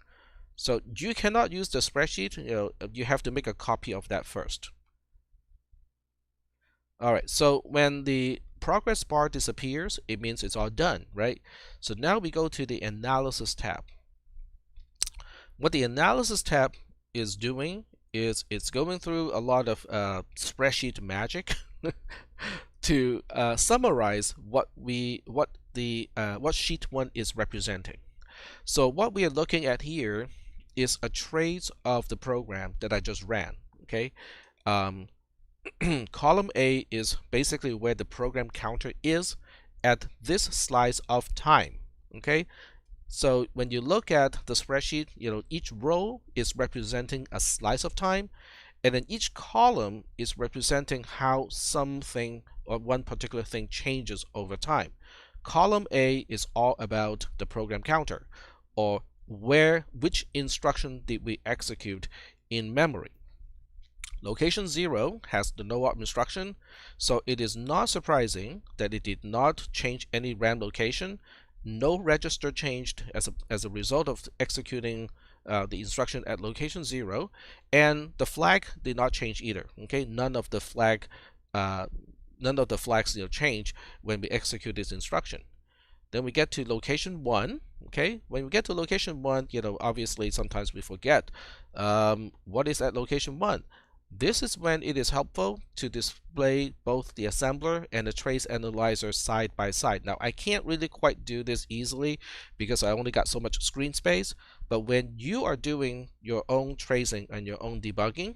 So you cannot use the spreadsheet. You have to make a copy of that first. All right, so when the progress bar disappears, it means it's all done, right? So now we go to the Analysis tab. What the Analysis tab is doing is it's going through a lot of spreadsheet magic to summarize what sheet 1 is representing. So what we are looking at here is a trace of the program that I just ran. Okay, column A is basically where the program counter is at this slice of time. Okay, so when you look at the spreadsheet, each row is representing a slice of time, and then each column is representing how something or one particular thing changes over time. Column A is all about the program counter, or which instruction did we execute in memory. Location 0 has the no op instruction, so it is not surprising that it did not change any RAM location. No register changed as a result of executing the instruction at location 0, and the flag did not change either. Okay, none of the flags change when we execute this instruction. Then we get to location 1. Okay, when we get to location 1, obviously sometimes we forget what is at location 1. This is when it is helpful to display both the assembler and the trace analyzer side by side. Now, I can't really quite do this easily because I only got so much screen space, but when you are doing your own tracing and your own debugging,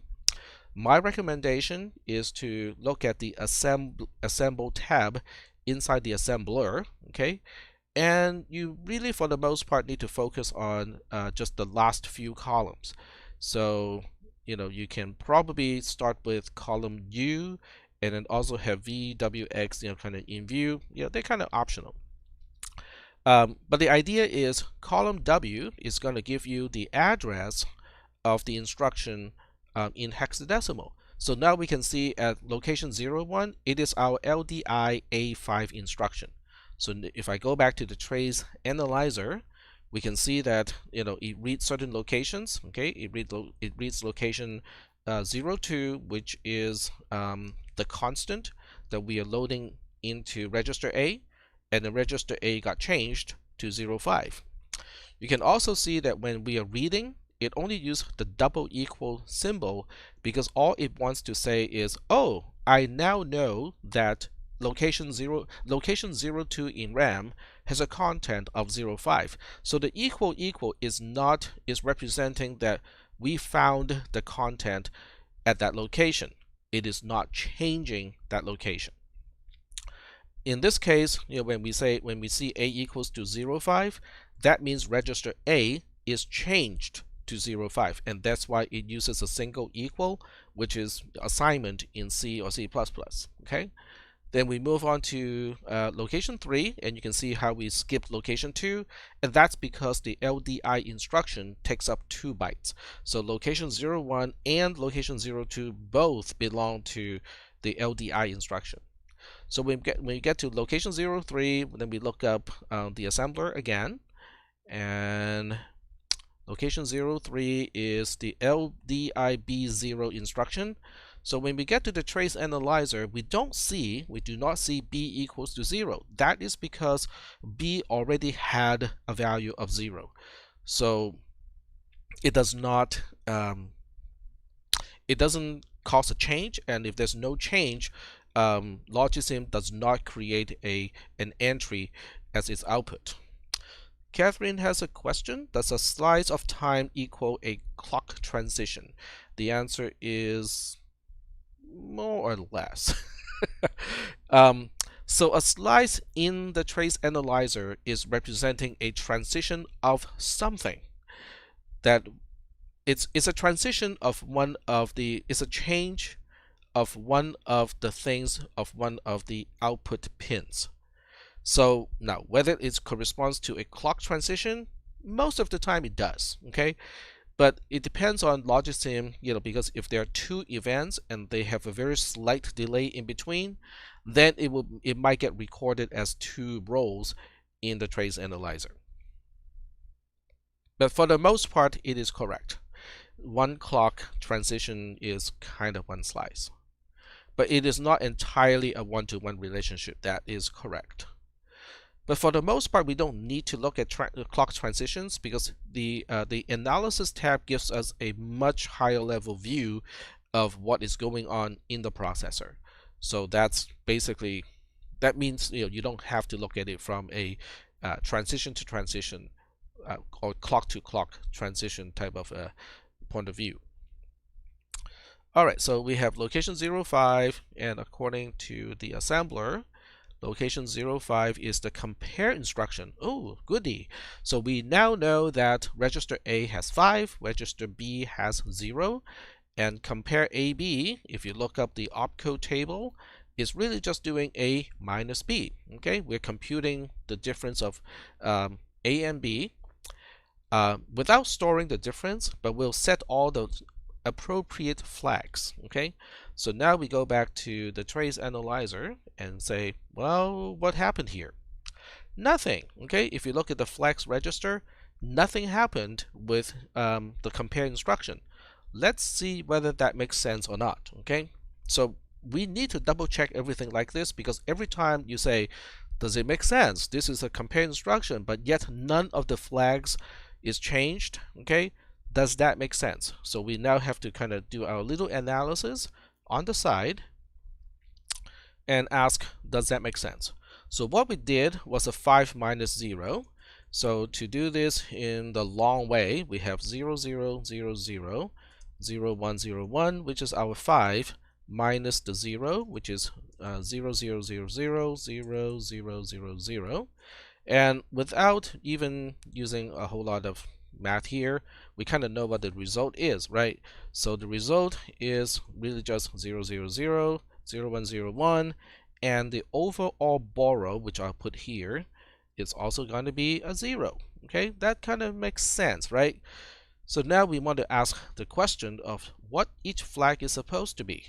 my recommendation is to look at the assemble tab inside the assembler, okay? And you really, for the most part, need to focus on just the last few columns. So, you can probably start with column U and then also have V, W, X, kind of in view. They're kind of optional. But the idea is column W is going to give you the address of the instruction in hexadecimal. So now we can see at location 01, it is our LDI A5 instruction. So if I go back to the trace analyzer, we can see that it reads certain locations. Okay, it reads location 02, which is the constant that we are loading into register A, and the register A got changed to 05. You can also see that when we are reading, it only uses the double equal symbol because all it wants to say is, oh, I now know that location 02 in RAM has a content of 05. So the equal is representing that we found the content at that location. It is not changing that location. In this case, when we see A equals to 05, that means register A is changed to 05, and that's why it uses a single equal, which is assignment in C or C++. Okay. Then we move on to location 3, and you can see how we skipped location 2, and that's because the LDI instruction takes up 2 bytes. So location 01 and location 02 both belong to the LDI instruction. So when we get to location 03, then we look up the assembler again, and location 03 is the LDIB0 instruction. So when we get to the trace analyzer, we do not see B equals to 0. That is because B already had a value of 0. So it does not, it doesn't cause a change, and if there's no change, Logisim does not create an entry as its output. Catherine has a question. Does a slice of time equal a clock transition? The answer is more or less. So a slice in the trace analyzer is representing a transition of something. That it's a transition of it's a change of one of the things of one of the output pins. So now, whether it corresponds to a clock transition, most of the time it does, okay? But it depends on Logisim, because if there are 2 events and they have a very slight delay in between, then it might get recorded as 2 rows in the trace analyzer. But for the most part, it is correct. 1 clock transition is kind of 1 slice. But it is not entirely a one-to-one relationship. That is correct. But for the most part, we don't need to look at clock transitions because the analysis tab gives us a much higher level view of what is going on in the processor. So that's basically, that means you don't have to look at it from a transition to transition or clock to clock transition type of point of view. All right, so we have location 05, and according to the assembler, location 05 is the compare instruction. Oh, goody. So we now know that register A has 5, register B has 0, and compare AB, if you look up the opcode table, is really just doing A minus B. Okay, we're computing the difference of A and B without storing the difference, but we'll set all the appropriate flags. Okay, so now we go back to the trace analyzer and say, well, what happened here? Nothing. Okay, if you look at the flags register, nothing happened with the compare instruction. Let's see whether that makes sense or not. Okay, so we need to double check everything like this, because every time you say, does it make sense? This is a compare instruction, but yet none of the flags is changed. Okay, does that make sense? So we now have to kind of do our little analysis on the side and ask, does that make sense? So what we did was a 5 minus 0. So to do this in the long way, we have 0, 0, 0, 0, 0, 1, 0, 1, which is our 5, minus the 0, which is 0, 0, 0, 0, 0, 0, 0, 0. And without even using a whole lot of math here, we kind of know what the result is, right? So the result is really just 0, 0, 0, 0, 1, 0, 1, and the overall borrow, which I'll put here, is also going to be a 0. Okay, that kind of makes sense, right? So now we want to ask the question of what each flag is supposed to be.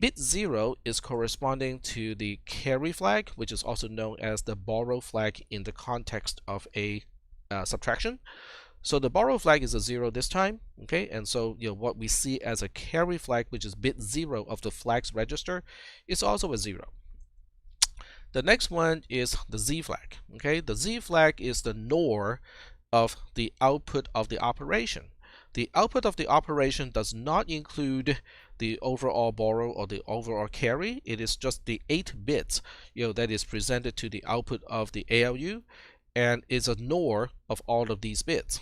Bit 0 is corresponding to the carry flag, which is also known as the borrow flag in the context of a subtraction. So the borrow flag is a 0 this time, okay? And so what we see as a carry flag, which is bit 0 of the flags register, is also a 0. The next one is the Z flag, okay? The Z flag is the NOR of the output of the operation. The output of the operation does not include the overall borrow or the overall carry. It is just the 8 bits that is presented to the output of the ALU, and is a NOR of all of these bits.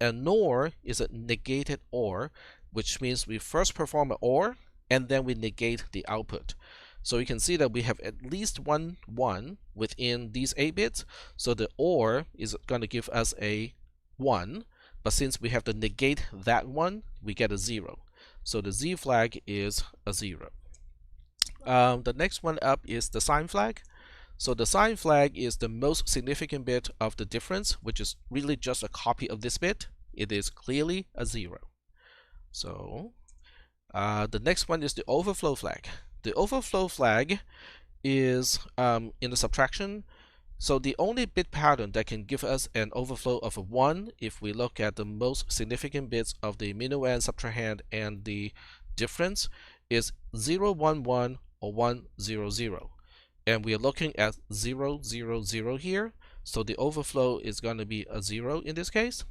A NOR is a negated OR, which means we first perform an OR and then we negate the output. So you can see that we have at least one 1 within these 8 bits. So the OR is going to give us a 1, but since we have to negate that 1, we get a 0. So the Z flag is a 0. The next one up is the sign flag. So the sign flag is the most significant bit of the difference, which is really just a copy of this bit. It is clearly a 0. So the next one is the overflow flag. The overflow flag is in the subtraction. So the only bit pattern that can give us an overflow of a 1, if we look at the most significant bits of the minuend, subtrahend, and the difference, is 0, 1, 1 or 1, 0, 0. And we are looking at 0, 0, 0 here. So the overflow is going to be a 0 in this case.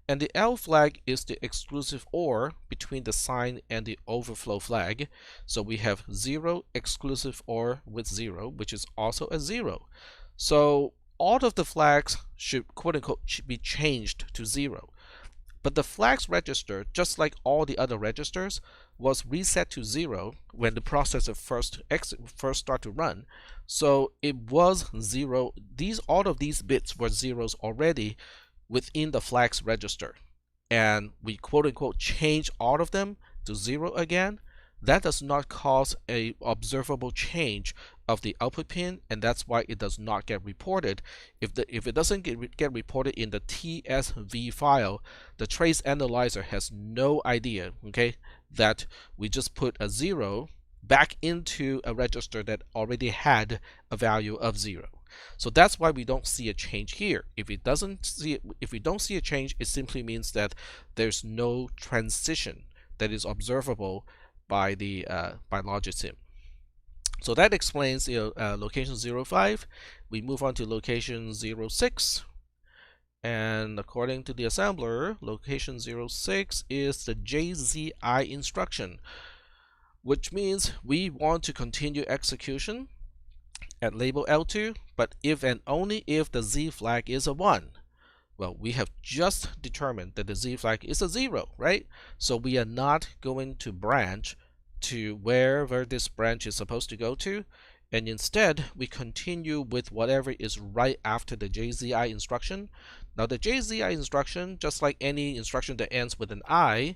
And the L flag is the exclusive OR between the sign and the overflow flag. So we have 0 exclusive OR with 0, which is also a 0. So all of the flags should, quote unquote, should be changed to 0. But the flags register, just like all the other registers, was reset to 0 when the processor first start to run. So it was 0. All of these bits were zeros already within the flags register, and we quote unquote change all of them to 0 again. That does not cause a observable change of the output pin, and that's why it does not get reported. If it doesn't get reported in the TSV file, the trace analyzer has no idea, okay, that we just put a 0 back into a register that already had a value of 0. So that's why we don't see a change here. If we don't see a change, it simply means that there's no transition that is observable by the by LogicSim. So that explains location 05. We move on to location 06. And according to the assembler, location 06 is the JZI instruction, which means we want to continue execution at label L2, but if and only if the Z flag is a 1. Well, we have just determined that the Z flag is a 0, right? So we are not going to branch to wherever this branch is supposed to go to, and instead we continue with whatever is right after the JZI instruction. Now the JZI instruction, just like any instruction that ends with an I,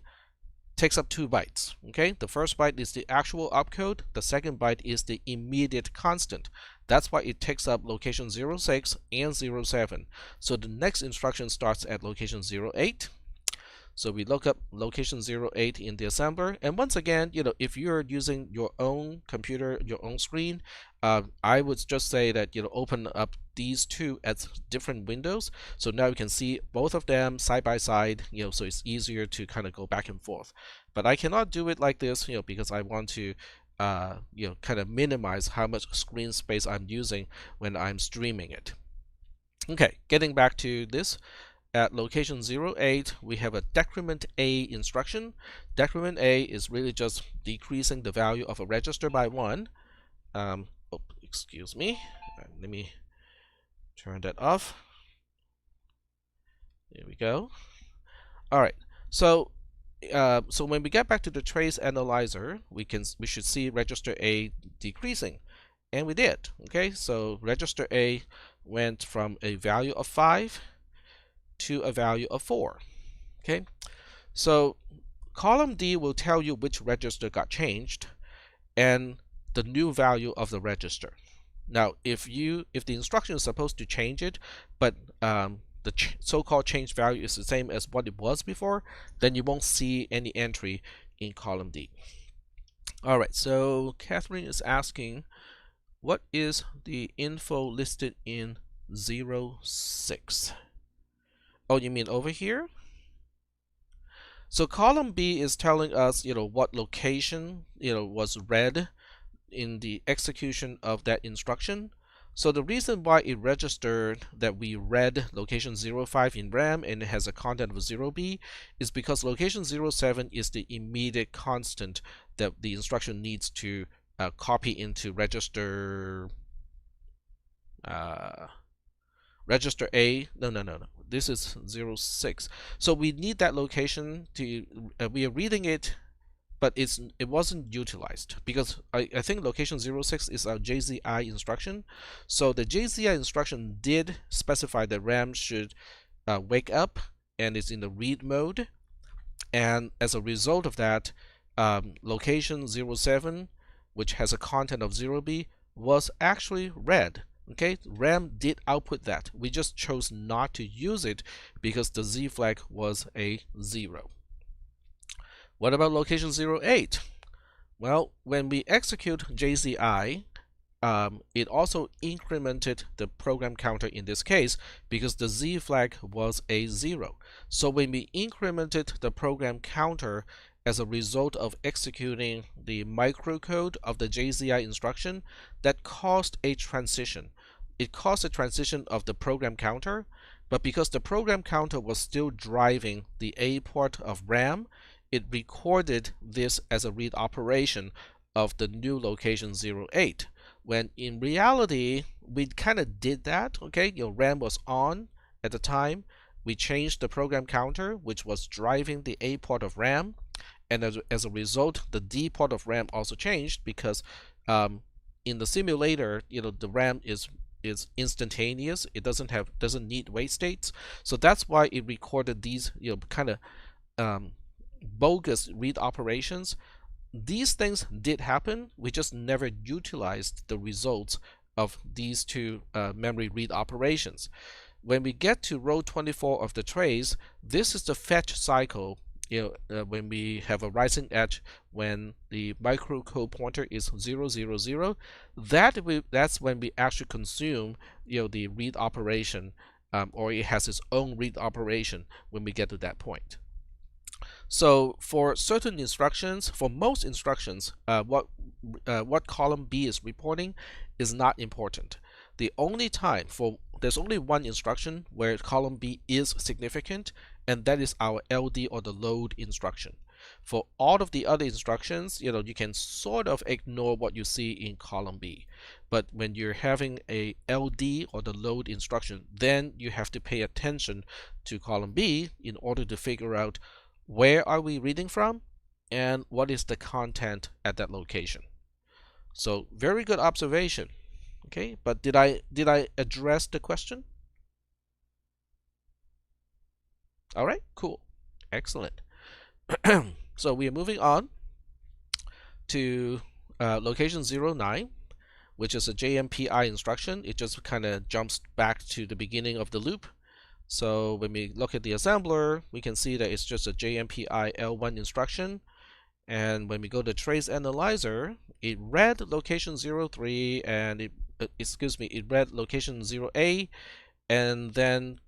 takes up 2 bytes. Okay, the first byte is the actual opcode, the second byte is the immediate constant. That's why it takes up location 06 and 07. So the next instruction starts at location 08. So we look up location 08 in the assembler, and once again, if you're using your own computer, your own screen, I would just say that open up these two as different windows. So now you can see both of them side by side, so it's easier to kind of go back and forth. But I cannot do it like this, because I want to kind of minimize how much screen space I'm using when I'm streaming it. Okay, getting back to this. at location 08, we have a decrement A instruction. Decrement A is really just decreasing the value of a register by 1. Oh, excuse me. Let me turn that off. There we go. All right. So when we get back to the trace analyzer, we should see register A decreasing, and we did. Okay, so register A went from a value of 5 to a value of 4. Okay, so column D will tell you which register got changed and the new value of the register. Now, if the instruction is supposed to change it, but the so-called change value is the same as what it was before, then you won't see any entry in column D. All right, so Catherine is asking, what is the info listed in 06? Oh, you mean over here? So column B is telling us, what location, was read in the execution of that instruction. So the reason why it registered that we read location 05 in RAM and it has a content of 0B is because location 07 is the immediate constant that the instruction needs to copy into register register A. No. This is 06. So we need that location to, we are reading it, but it wasn't utilized because I think location 06 is a JZI instruction. So the JZI instruction did specify that RAM should wake up and is in the read mode. And as a result of that, location 07, which has a content of 0B, was actually read. Okay, RAM did output that. We just chose not to use it because the Z flag was a 0. What about location 08? Well, when we execute JZI, it also incremented the program counter in this case because the Z flag was a 0. So when we incremented the program counter as a result of executing the microcode of the JZI instruction, that caused a transition. It caused a transition of the program counter, but because the program counter was still driving the A port of RAM, it recorded this as a read operation of the new location 08. When in reality, we kind of did that, okay? RAM was on at the time. We changed the program counter, which was driving the A port of RAM. And as a result, the D port of RAM also changed because in the simulator, the RAM is instantaneous. It doesn't need wait states. So that's why it recorded these, kind of bogus read operations. These things did happen. We just never utilized the results of these two memory read operations. When we get to row 24 of the trace, this is the fetch cycle. When we have a rising edge, when the microcode pointer is 000, that's when we actually consume the read operation, or it has its own read operation when we get to that point. So for certain instructions, for most instructions, what column B is reporting is not important. The only time there's only one instruction where column B is significant, and that is our LD or the load instruction. For all of the other instructions, you can sort of ignore what you see in column B. But when you're having a LD or the load instruction, then you have to pay attention to column B in order to figure out where are we reading from and what is the content at that location. So very good observation. Okay, but did I address the question? All right, cool, excellent. So we are moving on to location 09, which is a JMPI instruction. It just kind of jumps back to the beginning of the loop. So when we look at the assembler, we can see that it's just a JMPI L1 instruction. And when we go to trace analyzer, it read location 03 and it read location 0A and then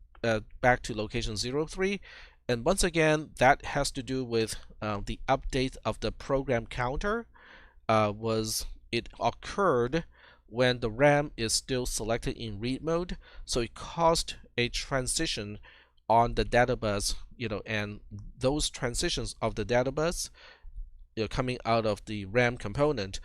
back to location 03. And once again, that has to do with the update of the program counter. It occurred when the RAM is still selected in read mode, so it caused a transition on the data bus, and those transitions of the data bus, coming out of the RAM component,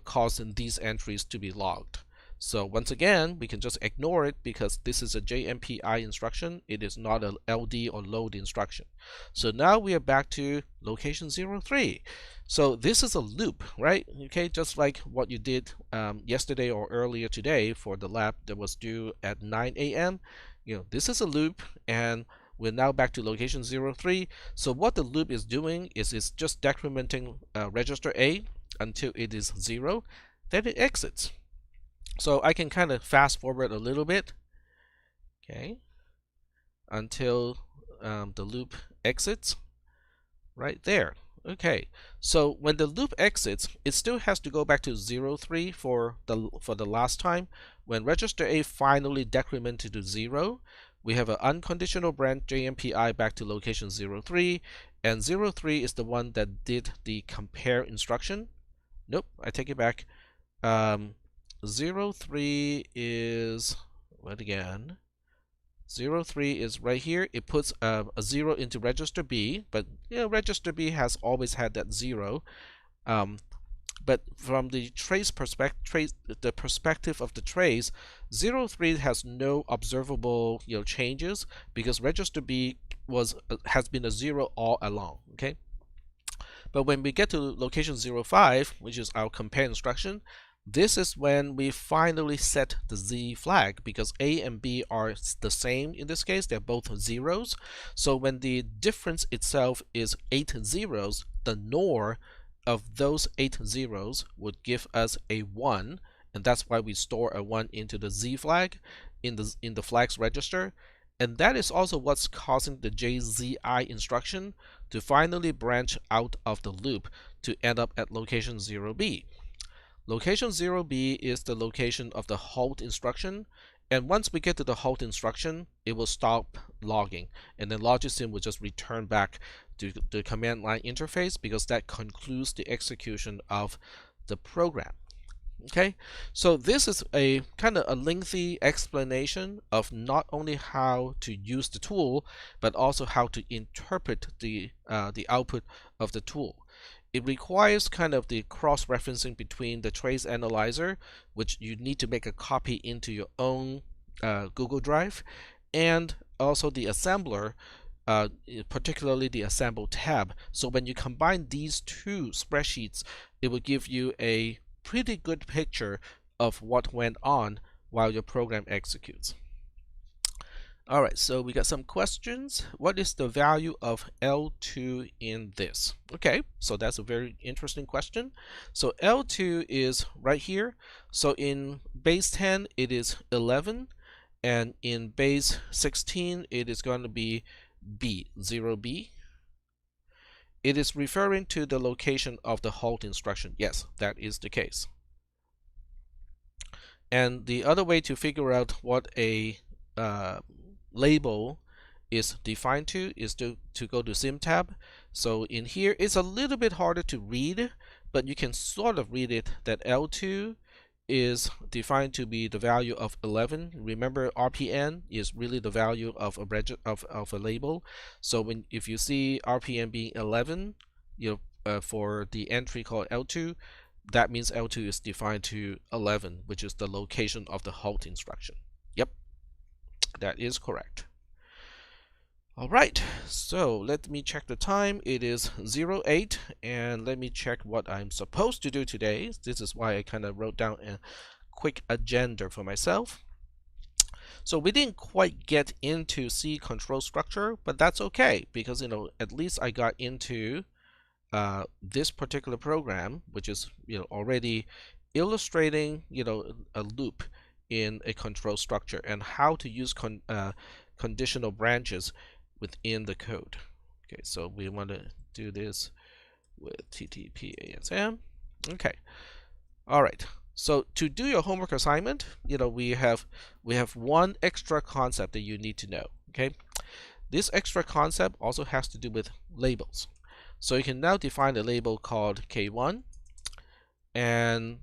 causing these entries to be logged. So once again, we can just ignore it because this is a JMPI instruction. It is not a LD or load instruction. So now we are back to location 03. So this is a loop, right? Okay, just like what you did yesterday or earlier today for the lab that was due at 9 a.m. This is a loop, and we're now back to location 03. So what the loop is doing is it's just decrementing register A until it is 0, then it exits. So I can kind of fast forward a little bit, okay, until the loop exits right there. Okay, so when the loop exits, it still has to go back to 03 for the last time. When register A finally decremented to 0, we have an unconditional branch JMPI back to location 03, and 03 is the one that did the compare instruction. Nope, I take it back. 03 is what again? 03 is right here. It puts a 0 into register B, but register B has always had that 0. But from the trace perspective, the perspective of the trace, 03 has no observable changes because register B has been a 0 all along. Okay. But when we get to location 05, which is our compare instruction, this is when we finally set the Z flag because A and B are the same in this case. They're both zeros. So when the difference itself is 8 zeros, the NOR of those 8 zeros would give us a 1, and that's why we store a 1 into the Z flag in the flags register. And that is also what's causing the JZI instruction to finally branch out of the loop to end up at location 0B. Location 0B is the location of the halt instruction, and once we get to the halt instruction, it will stop logging, and then Logisim will just return back to the command line interface because that concludes the execution of the program. Okay, so this is a kind of a lengthy explanation of not only how to use the tool, but also how to interpret the output of the tool. It requires kind of the cross-referencing between the trace analyzer, which you need to make a copy into your own Google Drive, and also the assembler, particularly the assemble tab. So when you combine these two spreadsheets, it will give you a pretty good picture of what went on while your program executes. All right, so we got some questions. What is the value of L2 in this? Okay, so that's a very interesting question. So L2 is right here. So in base 10, it is 11, and in base 16, it is going to be B, 0B. It is referring to the location of the halt instruction. Yes, that is the case. And the other way to figure out what a label is defined to is to go to sim tab. So in here, it's a little bit harder to read, but you can sort of read it that L2 is defined to be the value of 11. Remember, RPN is really the value of a label. So if you see RPN being 11, for the entry called L2, that means L2 is defined to 11, which is the location of the halt instruction. Yep, that is correct. All right, so let me check the time. It is 08, and let me check what I'm supposed to do today. This is why I kind of wrote down a quick agenda for myself. So we didn't quite get into C control structure, but that's okay because at least I got into this particular program, which is already illustrating a loop in a control structure and how to use conditional branches within the code. Okay, so we want to do this with TTP-ASM. Okay, all right. So to do your homework assignment, we have one extra concept that you need to know. Okay, this extra concept also has to do with labels. So you can now define a label called K1, and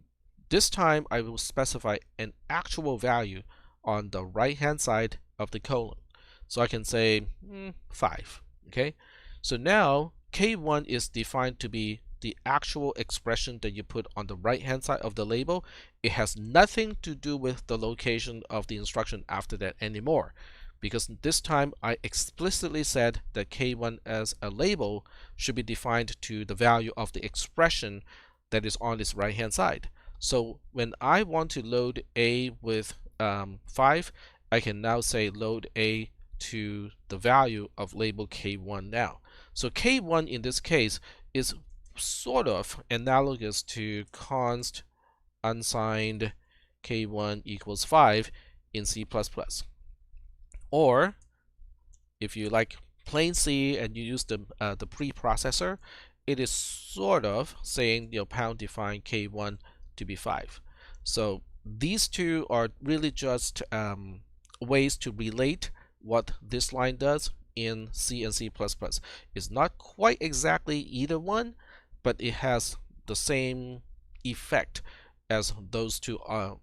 this time I will specify an actual value on the right hand side of the colon. So I can say 5. Okay, so now K1 is defined to be the actual expression that you put on the right hand side of the label. It has nothing to do with the location of the instruction after that anymore, because this time I explicitly said that K1 as a label should be defined to the value of the expression that is on its right hand side. So when I want to load A with 5, I can now say load A to the value of label K1 now. So K1 in this case is sort of analogous to const unsigned K1 equals 5 in C++. Or if you like plain C and you use the preprocessor, it is sort of saying pound define K1 to be 5. So these two are really just ways to relate what this line does in C and C++. It's not quite exactly either one, but it has the same effect as those two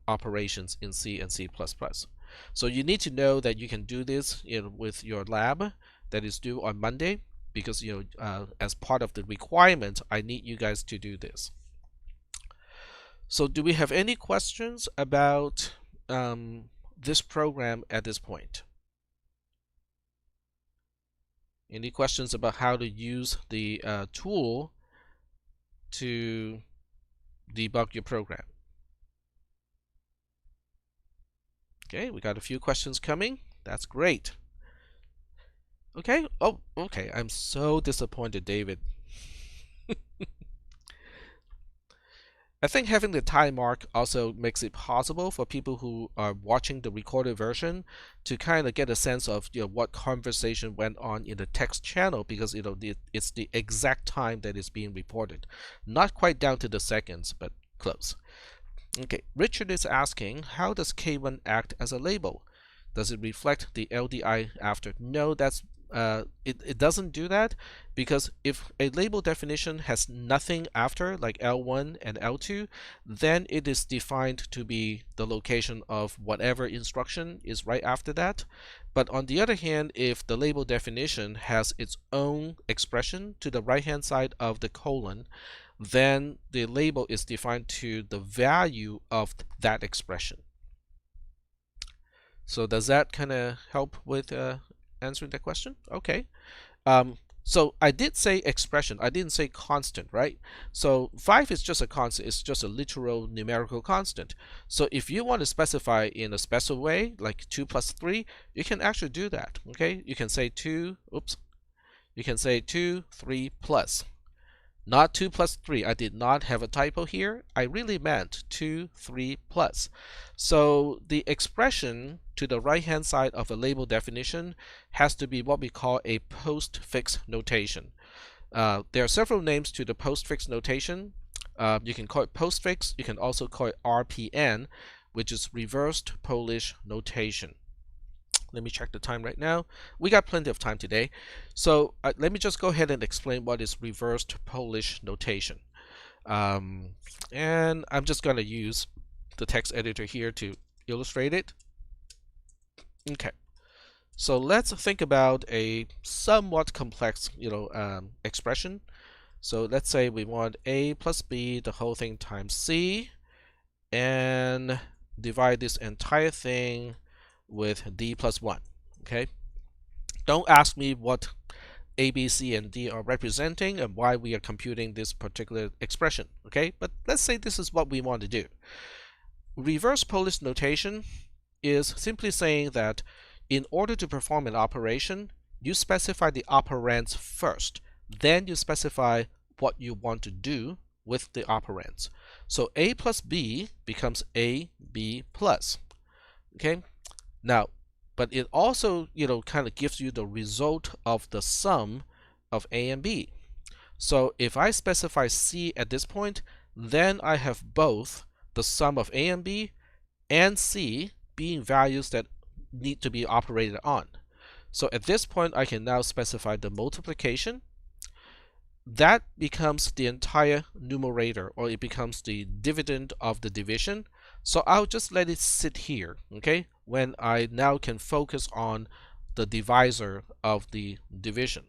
operations in C and C++. So you need to know that you can do this with your lab that is due on Monday, because as part of the requirement, I need you guys to do this. So do we have any questions about this program at this point? Any questions about how to use the tool to debug your program? Okay, we got a few questions coming. That's great. Okay. Oh, okay. I'm so disappointed, David. I think having the time mark also makes it possible for people who are watching the recorded version to kind of get a sense of what conversation went on in the text channel, because it's the exact time that is being reported. Not quite down to the seconds, but close. Okay, Richard is asking, how does K1 act as a label? Does it reflect the LDI after? No, it doesn't do that, because if a label definition has nothing after, like L1 and L2, then it is defined to be the location of whatever instruction is right after that. But on the other hand, if the label definition has its own expression to the right hand side of the colon, then the label is defined to the value of that expression. So does that kind of help with answering that question? Okay. So I did say expression. I didn't say constant, right? So 5 is just a constant. It's just a literal numerical constant. So if you want to specify in a special way, like 2 plus 3, you can actually do that. Okay. You can say 2. Oops. You can say 2, 3 plus. Not 2 plus 3. I did not have a typo here. I really meant 2, 3 plus. So the expression to the right hand side of a label definition has to be what we call a postfix notation. There are several names to the postfix notation. You can call it postfix. You can also call it RPN, which is reversed Polish notation. Let me check the time right now. We got plenty of time today. So let me just go ahead and explain what is reversed Polish notation. And I'm just going to use the text editor here to illustrate it. Okay. So let's think about a somewhat complex, expression. So let's say we want a plus b, the whole thing times c, and divide this entire thing with d plus 1. Okay. Don't ask me what a, b, c, and d are representing and why we are computing this particular expression. Okay. But let's say this is what we want to do. Reverse Polish notation is simply saying that in order to perform an operation, you specify the operands first. Then you specify what you want to do with the operands. So a plus b becomes a, b plus. Okay. Now, but it also, kind of gives you the result of the sum of a and b. So if I specify c at this point, then I have both the sum of a and b and c being values that need to be operated on. So at this point, I can now specify the multiplication. That becomes the entire numerator, or it becomes the dividend of the division. So I'll just let it sit here, okay, when I now can focus on the divisor of the division.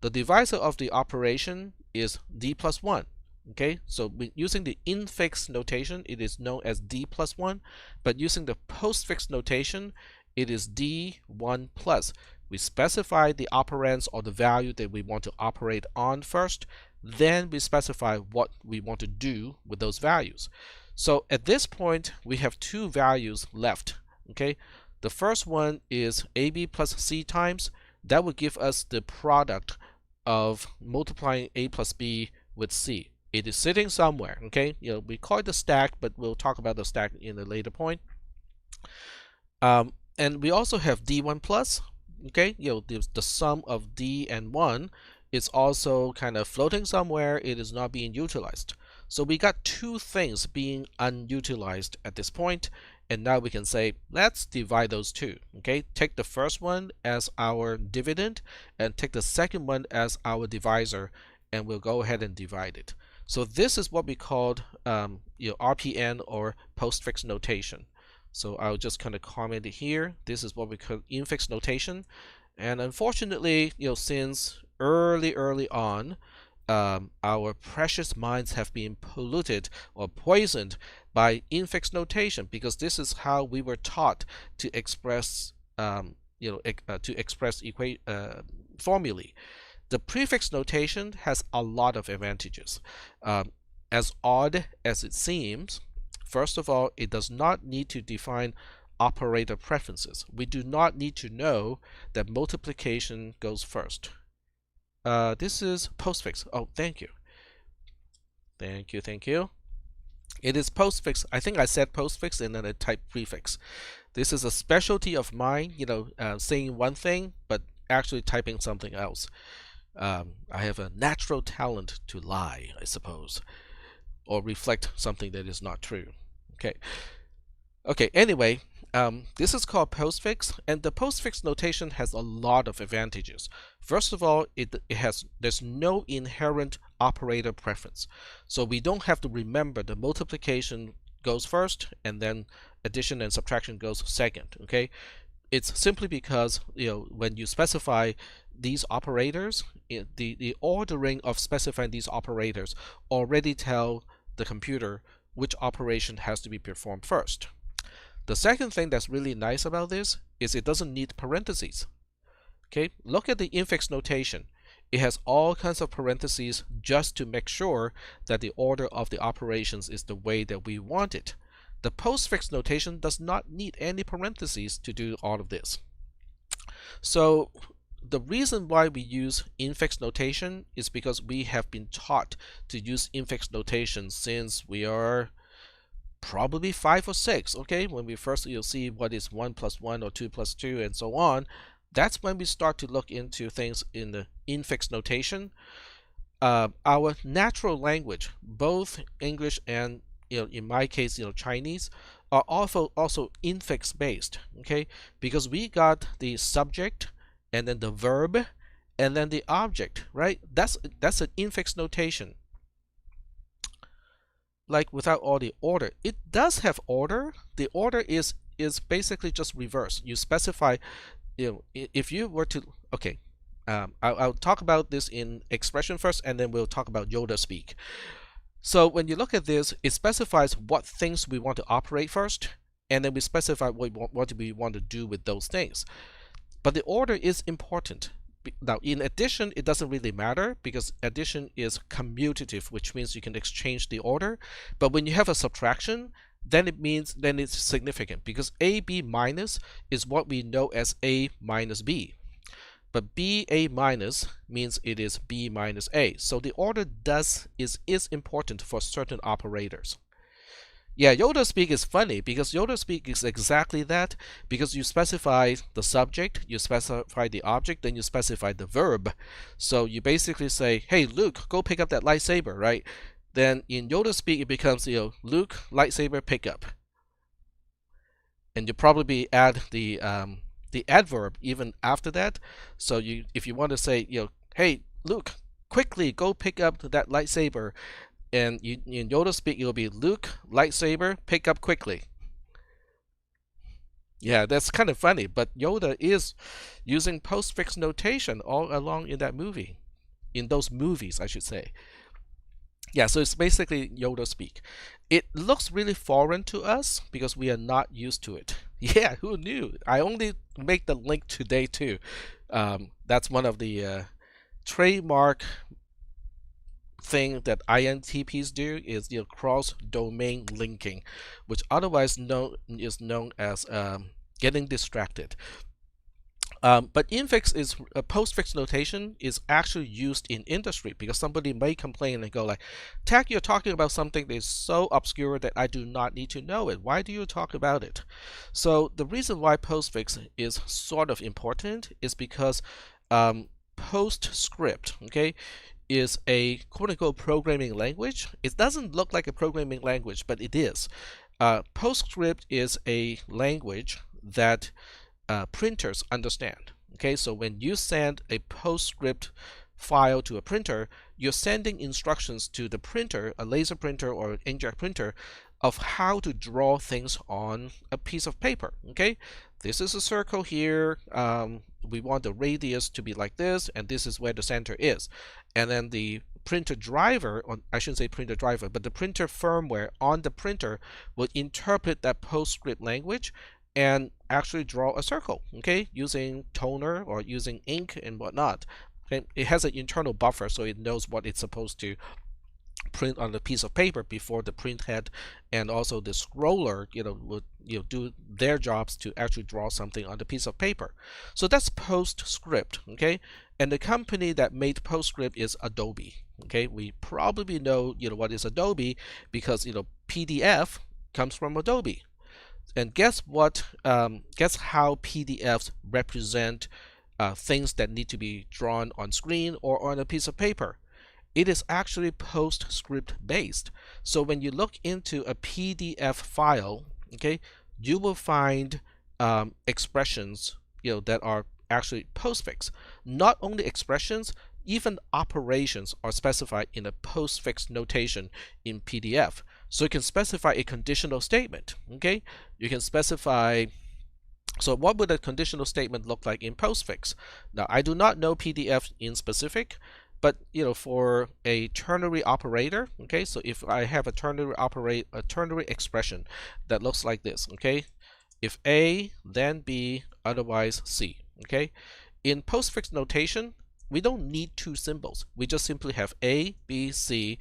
The divisor of the operation is d plus 1. Okay, so using the infix notation, it is known as d plus 1, but using the postfix notation, it is d1 plus. We specify the operands or the value that we want to operate on first, then we specify what we want to do with those values. So at this point, we have two values left. Okay, the first one is ab plus c times. That would give us the product of multiplying a plus b with c. It is sitting somewhere. Okay, we call it the stack, but we'll talk about the stack in a later point. And we also have d1 plus. Okay, the sum of d and 1 is also kind of floating somewhere. It is not being utilized. So we got two things being unutilized at this point, and now we can say let's divide those two. Okay, take the first one as our dividend and take the second one as our divisor, and we'll go ahead and divide it. So this is what we called RPN, or postfix notation. So I'll just kind of comment it here. This is what we call infix notation. And unfortunately, since early on, our precious minds have been polluted or poisoned by infix notation, because this is how we were taught to express formulae. The prefix notation has a lot of advantages. As odd as it seems, first of all, it does not need to define operator preferences. We do not need to know that multiplication goes first. This is postfix. Oh, thank you. Thank you, thank you. It is postfix. I think I said postfix and then I typed prefix. This is a specialty of mine, saying one thing, but actually typing something else. I have a natural talent to lie, I suppose, or reflect something that is not true. Okay, anyway, this is called postfix, and the postfix notation has a lot of advantages. First of all, there's no inherent operator preference, so we don't have to remember the multiplication goes first and then addition and subtraction goes second. Okay, it's simply because when you specify these operators, the ordering of specifying these operators already tell the computer which operation has to be performed first. The second thing that's really nice about this is it doesn't need parentheses. Okay, look at the infix notation. It has all kinds of parentheses just to make sure that the order of the operations is the way that we want it. The postfix notation does not need any parentheses to do all of this. So the reason why we use infix notation is because we have been taught to use infix notation since we are probably 5 or 6. Okay, when we first see what is 1 plus 1 or 2 plus 2 and so on, that's when we start to look into things in the infix notation. Our natural language, both English and in my case Chinese, are also infix based. Okay, because we got the subject and then the verb and then the object, right? That's an infix notation. Like without all the order, it does have order. The order is basically just reverse. You specify, if you were to, okay, I'll talk about this in expression first, and then we'll talk about Yoda speak. So when you look at this, it specifies what things we want to operate first, and then we specify what we want to do with those things. But the order is important. Now, in addition, it doesn't really matter because addition is commutative, which means you can exchange the order. But when you have a subtraction, then it's significant, because AB minus is what we know as A minus B. But BA minus means it is B minus A. So the order is important for certain operators. Yeah, Yoda speak is funny because Yoda speak is exactly that, because you specify the subject, you specify the object, then you specify the verb. So you basically say, hey Luke, go pick up that lightsaber, right? Then in Yoda speak it becomes Luke, lightsaber, pick up. And you probably add the adverb even after that. So if you want to say, hey Luke, quickly go pick up that lightsaber, and in Yoda speak, it'll be Luke, lightsaber, pick up quickly. Yeah, that's kind of funny, but Yoda is using postfix notation all along in that movie, in those movies, I should say. Yeah, so it's basically Yoda speak. It looks really foreign to us because we are not used to it. Yeah, who knew? I only make the link today too. That's one of the trademark thing that INTPs do is cross-domain linking, which otherwise is known as getting distracted. But infix is postfix notation is actually used in industry because somebody may complain and go like, "Tech, you're talking about something that is so obscure that I do not need to know it. Why do you talk about it?" So the reason why postfix is sort of important is because PostScript, okay, is a quote unquote programming language. It doesn't look like a programming language, but it is. PostScript is a language that printers understand. Okay, so when you send a PostScript file to a printer, you're sending instructions to the printer, a laser printer or an inkjet printer, of how to draw things on a piece of paper. Okay, this is a circle here. We want the radius to be like this, and this is where the center is. And then the printer driver, or I shouldn't say printer driver, but the printer firmware on the printer will interpret that PostScript language and actually draw a circle, okay, using toner or using ink and whatnot. Okay? It has an internal buffer, so it knows what it's supposed to print on the piece of paper before the print head and also the scroller, would do their jobs to actually draw something on the piece of paper. So that's PostScript, okay? And the company that made PostScript is Adobe. Okay, we probably know what is Adobe because PDF comes from Adobe. And guess what? Guess how PDFs represent things that need to be drawn on screen or on a piece of paper. It is actually PostScript based. So when you look into a PDF file, okay, you will find expressions, that are actually postfix. Not only expressions, even operations are specified in a postfix notation in PDF. So you can specify a conditional statement. Okay, you can specify. So what would a conditional statement look like in postfix? Now I do not know PDF in specific, but for a ternary operator, okay, so if I have a ternary expression that looks like this, okay, if A then B otherwise C, okay, in postfix notation we don't need two symbols. We just simply have A, B, C,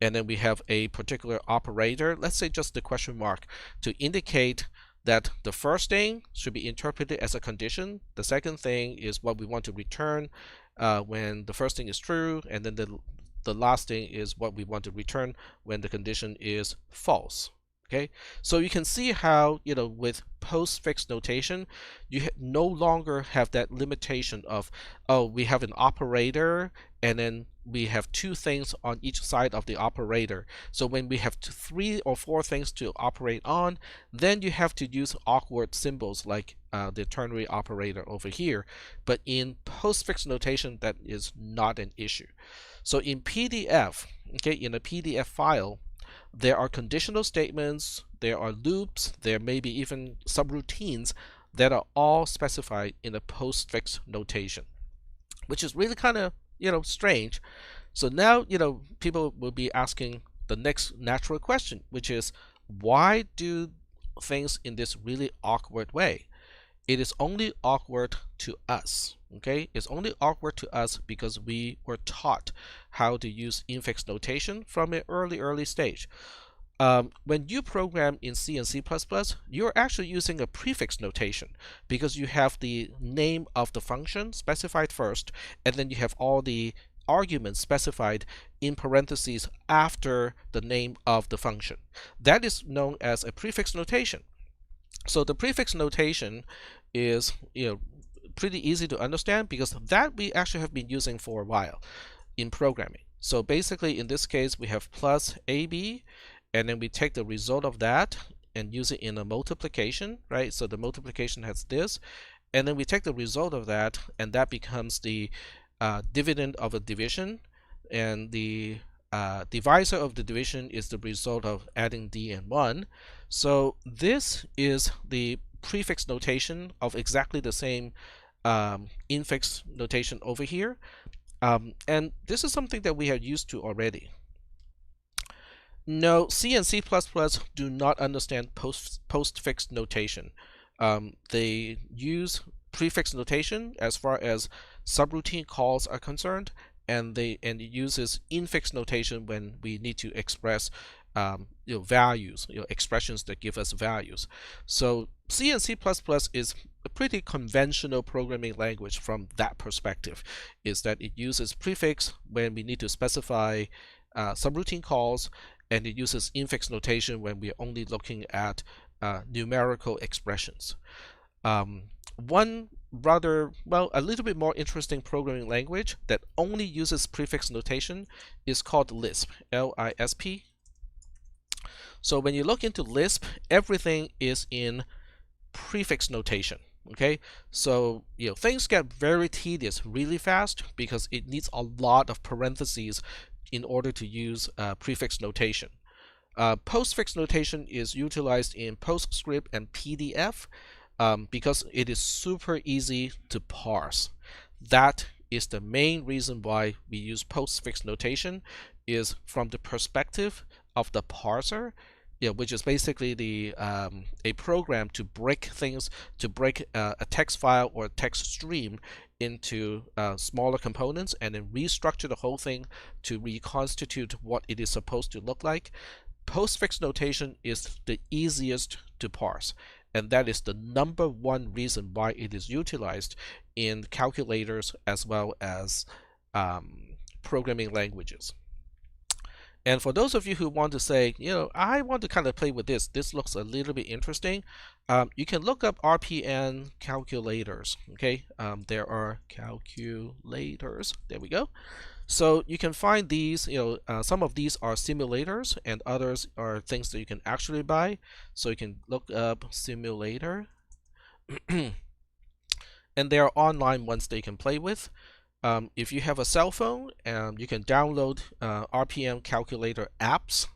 and then we have a particular operator, let's say just the question mark, to indicate that the first thing should be interpreted as a condition. The second thing is what we want to return when the first thing is true, and then the last thing is what we want to return when the condition is false. Okay, so you can see how with postfix notation you no longer have that limitation of, oh, we have an operator and then we have two things on each side of the operator. So when we have three or four things to operate on, then you have to use awkward symbols like the ternary operator over here. But in postfix notation, that is not an issue. So in PDF, okay, in a PDF file, there are conditional statements, there are loops, there may be even subroutines that are all specified in a postfix notation, which is really kind of strange. So now people will be asking the next natural question, which is, why do things in this really awkward way? It is only awkward to us. Okay, it's only awkward to us because we were taught how to use infix notation from an early stage. When you program in C and C++, you're actually using a prefix notation because you have the name of the function specified first, and then you have all the arguments specified in parentheses after the name of the function. That is known as a prefix notation. So the prefix notation is pretty easy to understand because that we actually have been using for a while in programming. So basically in this case we have plus AB, and then we take the result of that and use it in a multiplication, right? So the multiplication has this, and then we take the result of that, and that becomes the dividend of a division, and the divisor of the division is the result of adding d and 1. So this is the prefix notation of exactly the same infix notation over here. And this is something that we are used to already. No, C and C++ do not understand postfix notation. They use prefix notation as far as subroutine calls are concerned, and it uses infix notation when we need to express values, expressions that give us values. So C and C++ is a pretty conventional programming language from that perspective, is that it uses prefix when we need to specify subroutine calls, and it uses infix notation when we're only looking at numerical expressions. One rather, a little bit more interesting programming language that only uses prefix notation is called Lisp, L-I-S-P. So when you look into Lisp, everything is in prefix notation. Okay, so things get very tedious really fast because it needs a lot of parentheses in order to use prefix notation. Postfix notation is utilized in PostScript and PDF because it is super easy to parse. That is the main reason why we use postfix notation, is from the perspective of the parser, which is basically a program to break things, to break a text file or a text stream into smaller components and then restructure the whole thing to reconstitute what it is supposed to look like. Postfix notation is the easiest to parse, and that is the #1 reason why it is utilized in calculators as well as programming languages. And for those of you who want to say, I want to kind of play with this looks a little bit interesting, you can look up RPN calculators. Okay, there are calculators. There we go. So you can find these, some of these are simulators and others are things that you can actually buy. So you can look up simulator. And there are online ones that you can play with. If you have a cell phone, you can download RPM calculator apps.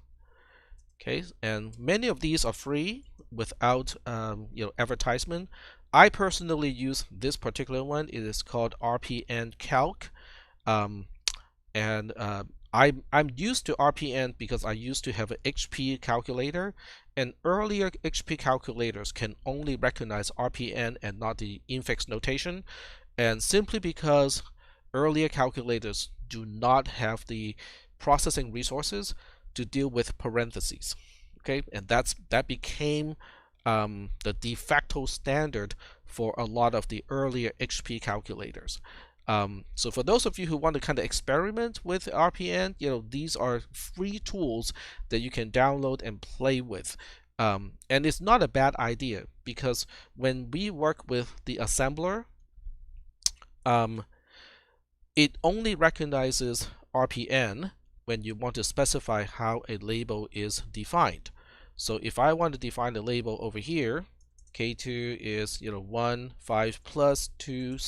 Okay, and many of these are free without advertisement. I personally use this particular one. It is called RPN Calc, and I'm used to RPN because I used to have an HP calculator, and earlier HP calculators can only recognize RPN and not the infix notation, and simply because earlier calculators do not have the processing resources to deal with parentheses. Okay, and that became the de facto standard for a lot of the earlier HP calculators. So for those of you who want to kind of experiment with RPN, these are free tools that you can download and play with. And it's not a bad idea, because when we work with the assembler, it only recognizes RPN when you want to specify how a label is defined. So if I want to define a label over here, K2 is 1, 5 plus 2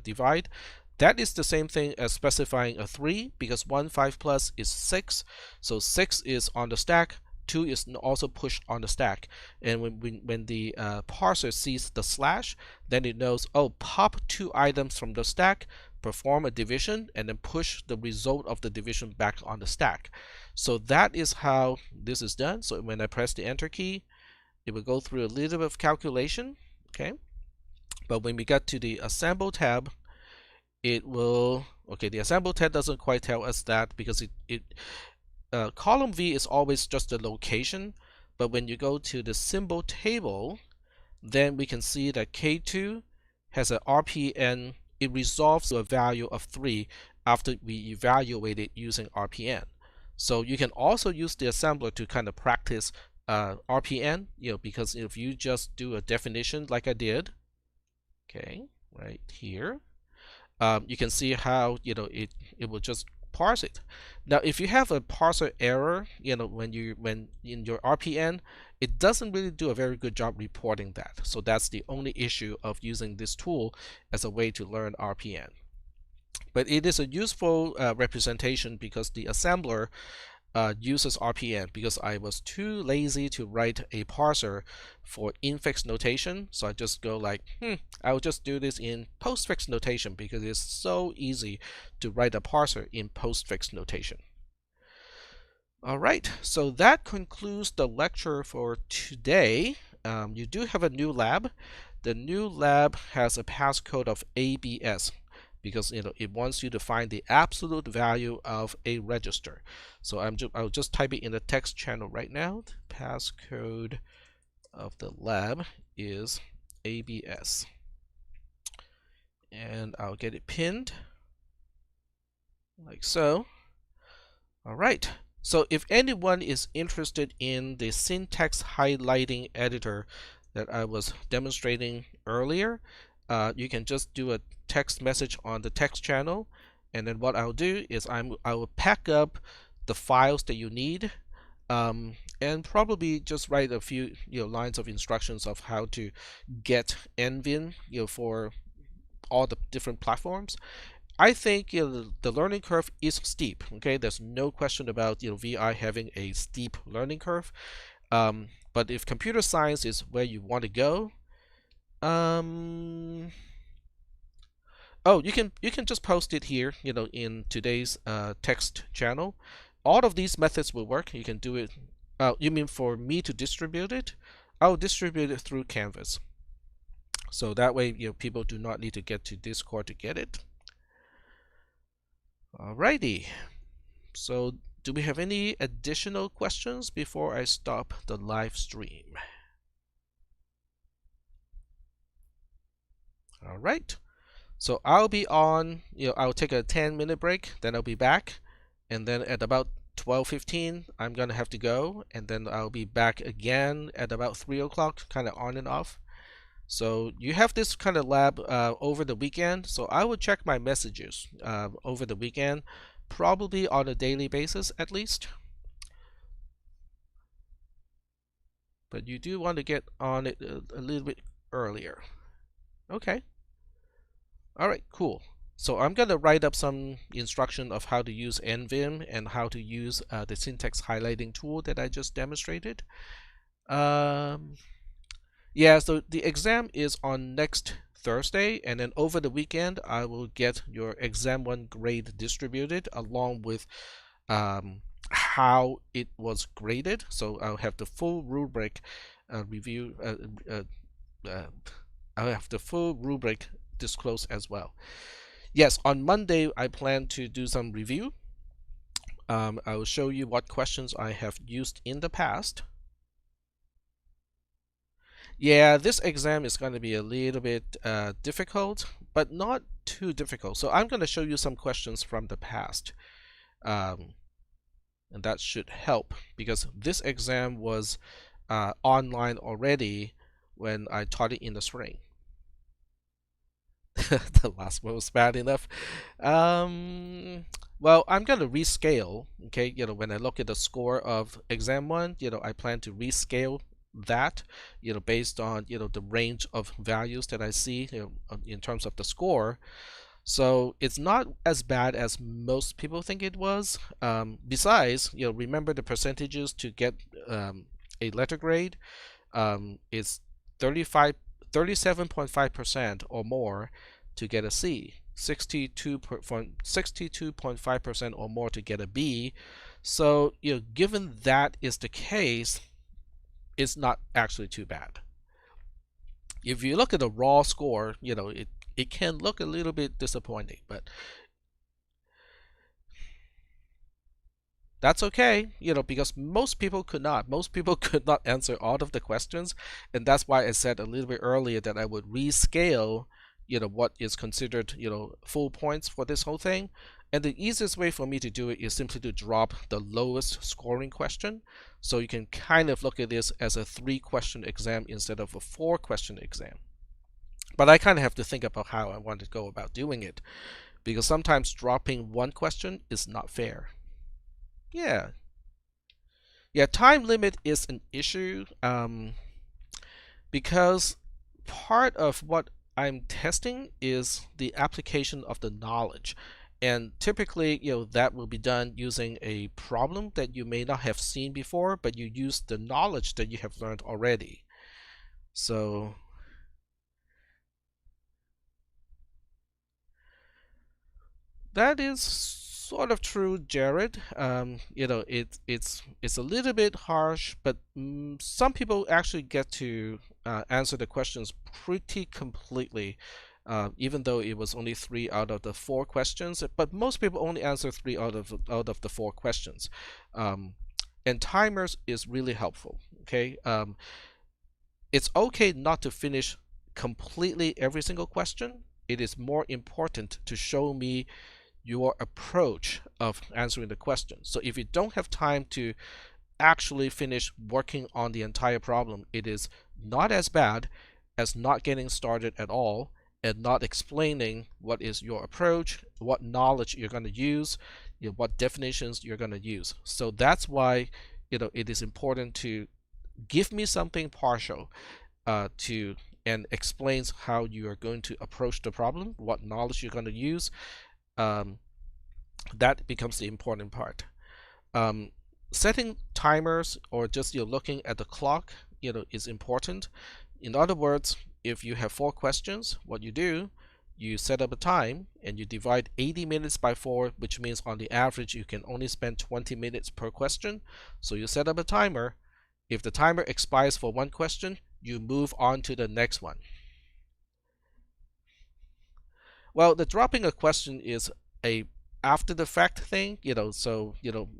divide. That is the same thing as specifying a 3, because 1, 5 plus is 6. So 6 is on the stack, 2 is also pushed on the stack. And when the parser sees the slash, then it knows, oh, pop 2 items from the stack, perform a division, and then push the result of the division back on the stack. So that is how this is done. So when I press the enter key, it will go through a little bit of calculation. Okay, but when we get to the assemble tab, it will, okay, the assemble tab doesn't quite tell us that, because column V is always just a location, but when you go to the symbol table, then we can see that K2 has an RPN. It resolves to a value of 3 after we evaluate it using RPN. So you can also use the assembler to kind of practice RPN, because if you just do a definition like I did, okay, right here, you can see how it will just parse it. Now, if you have a parser error, when in your RPN, it doesn't really do a very good job reporting that. So that's the only issue of using this tool as a way to learn RPN. But it is a useful representation, because the assembler uses RPN because I was too lazy to write a parser for infix notation. So I just go like, I'll just do this in postfix notation because it's so easy to write a parser in postfix notation. All right, so that concludes the lecture for today. You do have a new lab. The new lab has a passcode of ABS because it wants you to find the absolute value of a register. So I'll just type it in the text channel right now. The passcode of the lab is ABS, and I'll get it pinned like so. All right. So if anyone is interested in the syntax highlighting editor that I was demonstrating earlier, you can just do a text message on the text channel, and then what I'll do is I will pack up the files that you need, and probably just write a few lines of instructions of how to get NVIN for all the different platforms. I think the learning curve is steep. Okay, there's no question about VI having a steep learning curve. But if computer science is where you want to go, oh, you can just post it here, in today's text channel. All of these methods will work. You can do it. You mean for me to distribute it? I'll distribute it through Canvas. So that way, people do not need to get to Discord to get it. Alrighty, so do we have any additional questions before I stop the live stream? Alright, so I'll be on, I'll take a 10-minute break, then I'll be back, and then at about 12:15 I'm gonna have to go, and then I'll be back again at about 3 o'clock, kind of on and off. So you have this kind of lab over the weekend, so I would check my messages over the weekend, probably on a daily basis at least. But you do want to get on it a little bit earlier. Okay. All right, cool. So I'm going to write up some instruction of how to use NVIM and how to use the syntax highlighting tool that I just demonstrated. Yeah, so the exam is on next Thursday, and then over the weekend I will get your exam 1 grade distributed along with how it was graded. So I'll have the full rubric review. I'll have the full rubric disclosed as well. Yes, on Monday I plan to do some review. I will show you what questions I have used in the past. Yeah, this exam is going to be a little bit difficult, but not too difficult. So I'm going to show you some questions from the past. And that should help because this exam was online already when I taught it in the spring. The last one was bad enough. Well, I'm going to rescale. Okay, when I look at the score of exam 1, I plan to rescale that based on the range of values that I see in terms of the score. So it's not as bad as most people think it was. Besides, remember the percentages to get a letter grade is 37.5% or more to get a C, 62.5% or more to get a B. So given that is the case, it's not actually too bad. If you look at the raw score, it can look a little bit disappointing, but that's okay, because most people could not. Most people could not answer all of the questions, and that's why I said a little bit earlier that I would rescale, what is considered, full points for this whole thing. And the easiest way for me to do it is simply to drop the lowest scoring question. So you can kind of look at this as a 3-question exam instead of a 4-question exam. But I kind of have to think about how I want to go about doing it, because sometimes dropping 1 question is not fair. Yeah, time limit is an issue because part of what I'm testing is the application of the knowledge. And typically, that will be done using a problem that you may not have seen before, but you use the knowledge that you have learned already. So that is sort of true, Jared. It's a little bit harsh, but some people actually get to answer the questions pretty completely, even though it was only 3 out of the 4 questions. But most people only answer 3 out of the 4 questions, um, and timers is really helpful. Okay, it's okay not to finish completely every single question. It is more important to show me your approach of answering the question. So if you don't have time to actually finish working on the entire problem, it is not as bad as not getting started at all and not explaining what is your approach, what knowledge you're going to use, what definitions you're going to use. So that's why it is important to give me something partial to and explains how you are going to approach the problem, what knowledge you're going to use. Um, that becomes the important part. Um, Setting timers or just looking at the clock, is important. In other words, if you have 4 questions, what you do, you set up a time and you divide 80 minutes by 4, which means on the average you can only spend 20 minutes per question. So you set up a timer. If the timer expires for 1 question, you move on to the next one. Well, the dropping a question is a after the fact thing, so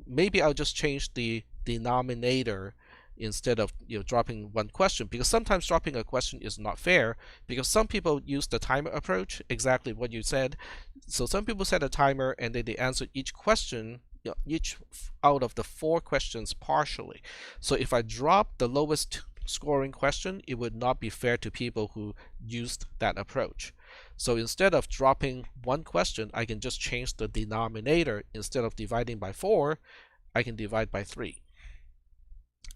maybe I'll just change the denominator instead of dropping 1 question, because sometimes dropping a question is not fair, because some people use the timer approach, exactly what you said. So some people set a timer and then they answer each question, each out of the 4 questions partially. So if I drop the lowest scoring question, it would not be fair to people who used that approach. So instead of dropping 1 question, I can just change the denominator. Instead of dividing by 4, I can divide by 3.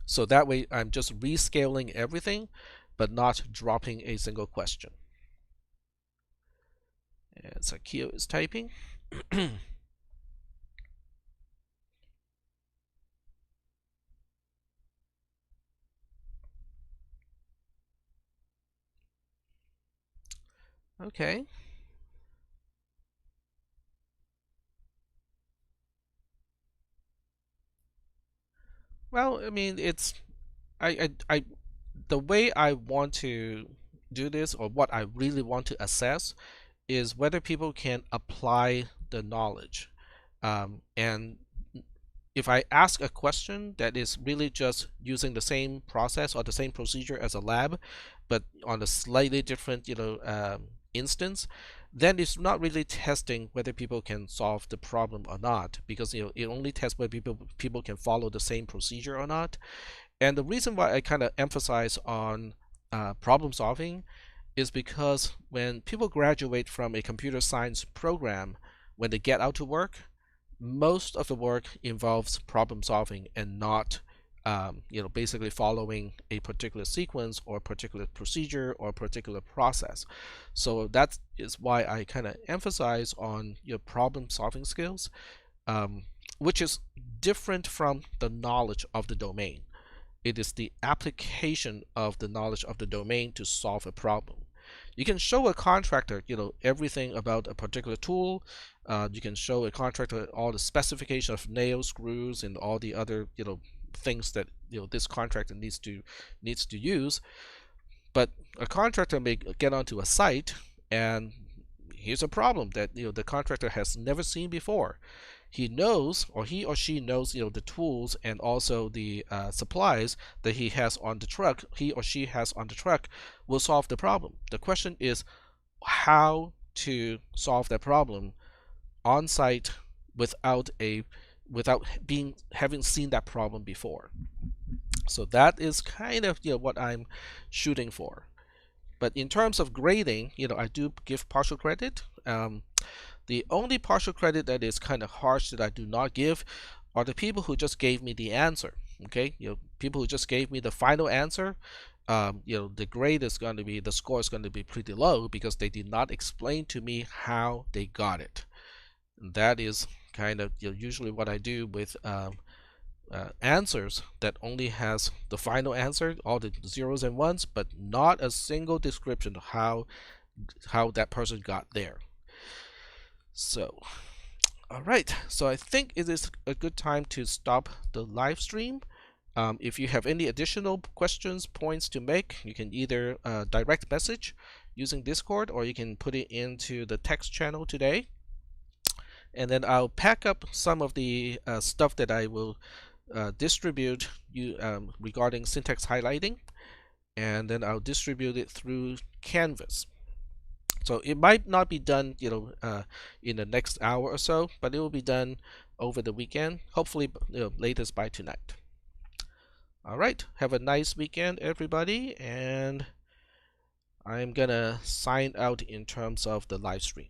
So that way I'm just rescaling everything, but not dropping a single question. And Sakio is typing. Okay. Well, I mean, the way I want to do this, or what I really want to assess, is whether people can apply the knowledge. And if I ask a question that is really just using the same process or the same procedure as a lab, but on a slightly different, instance, then it's not really testing whether people can solve the problem or not, because it only tests whether people can follow the same procedure or not. And the reason why I kind of emphasize on problem solving is because when people graduate from a computer science program, when they get out to work, most of the work involves problem solving and not basically following a particular sequence or a particular procedure or a particular process. So that is why I kind of emphasize on your problem solving skills, which is different from the knowledge of the domain. It is the application of the knowledge of the domain to solve a problem. You can show a contractor, everything about a particular tool. You can show a contractor all the specification of nails, screws, and all the other, things that this contractor needs to use. But a contractor may get onto a site, and here's a problem that the contractor has never seen before. He knows, or he or she knows, the tools and also the supplies that he or she has on the truck will solve the problem. The question is how to solve that problem on site without having seen that problem before. So that is kind of what I'm shooting for. But in terms of grading, I do give partial credit. The only partial credit that is kind of harsh that I do not give are the people who just gave me the answer. Okay, people who just gave me the final answer. The grade is going to be, the score is going to be pretty low because they did not explain to me how they got it. That is kind of usually what I do with answers that only has the final answer, all the zeros and ones, but not a single description of how that person got there. So, all right. So I think it is a good time to stop the live stream. If you have any additional questions, points to make, you can either direct message using Discord, or you can put it into the text channel today. And then I'll pack up some of the stuff that I will distribute you regarding syntax highlighting, and then I'll distribute it through Canvas. So it might not be done, in the next hour or so, but it will be done over the weekend, hopefully, latest by tonight. All right, have a nice weekend, everybody, and I'm gonna sign out in terms of the live stream.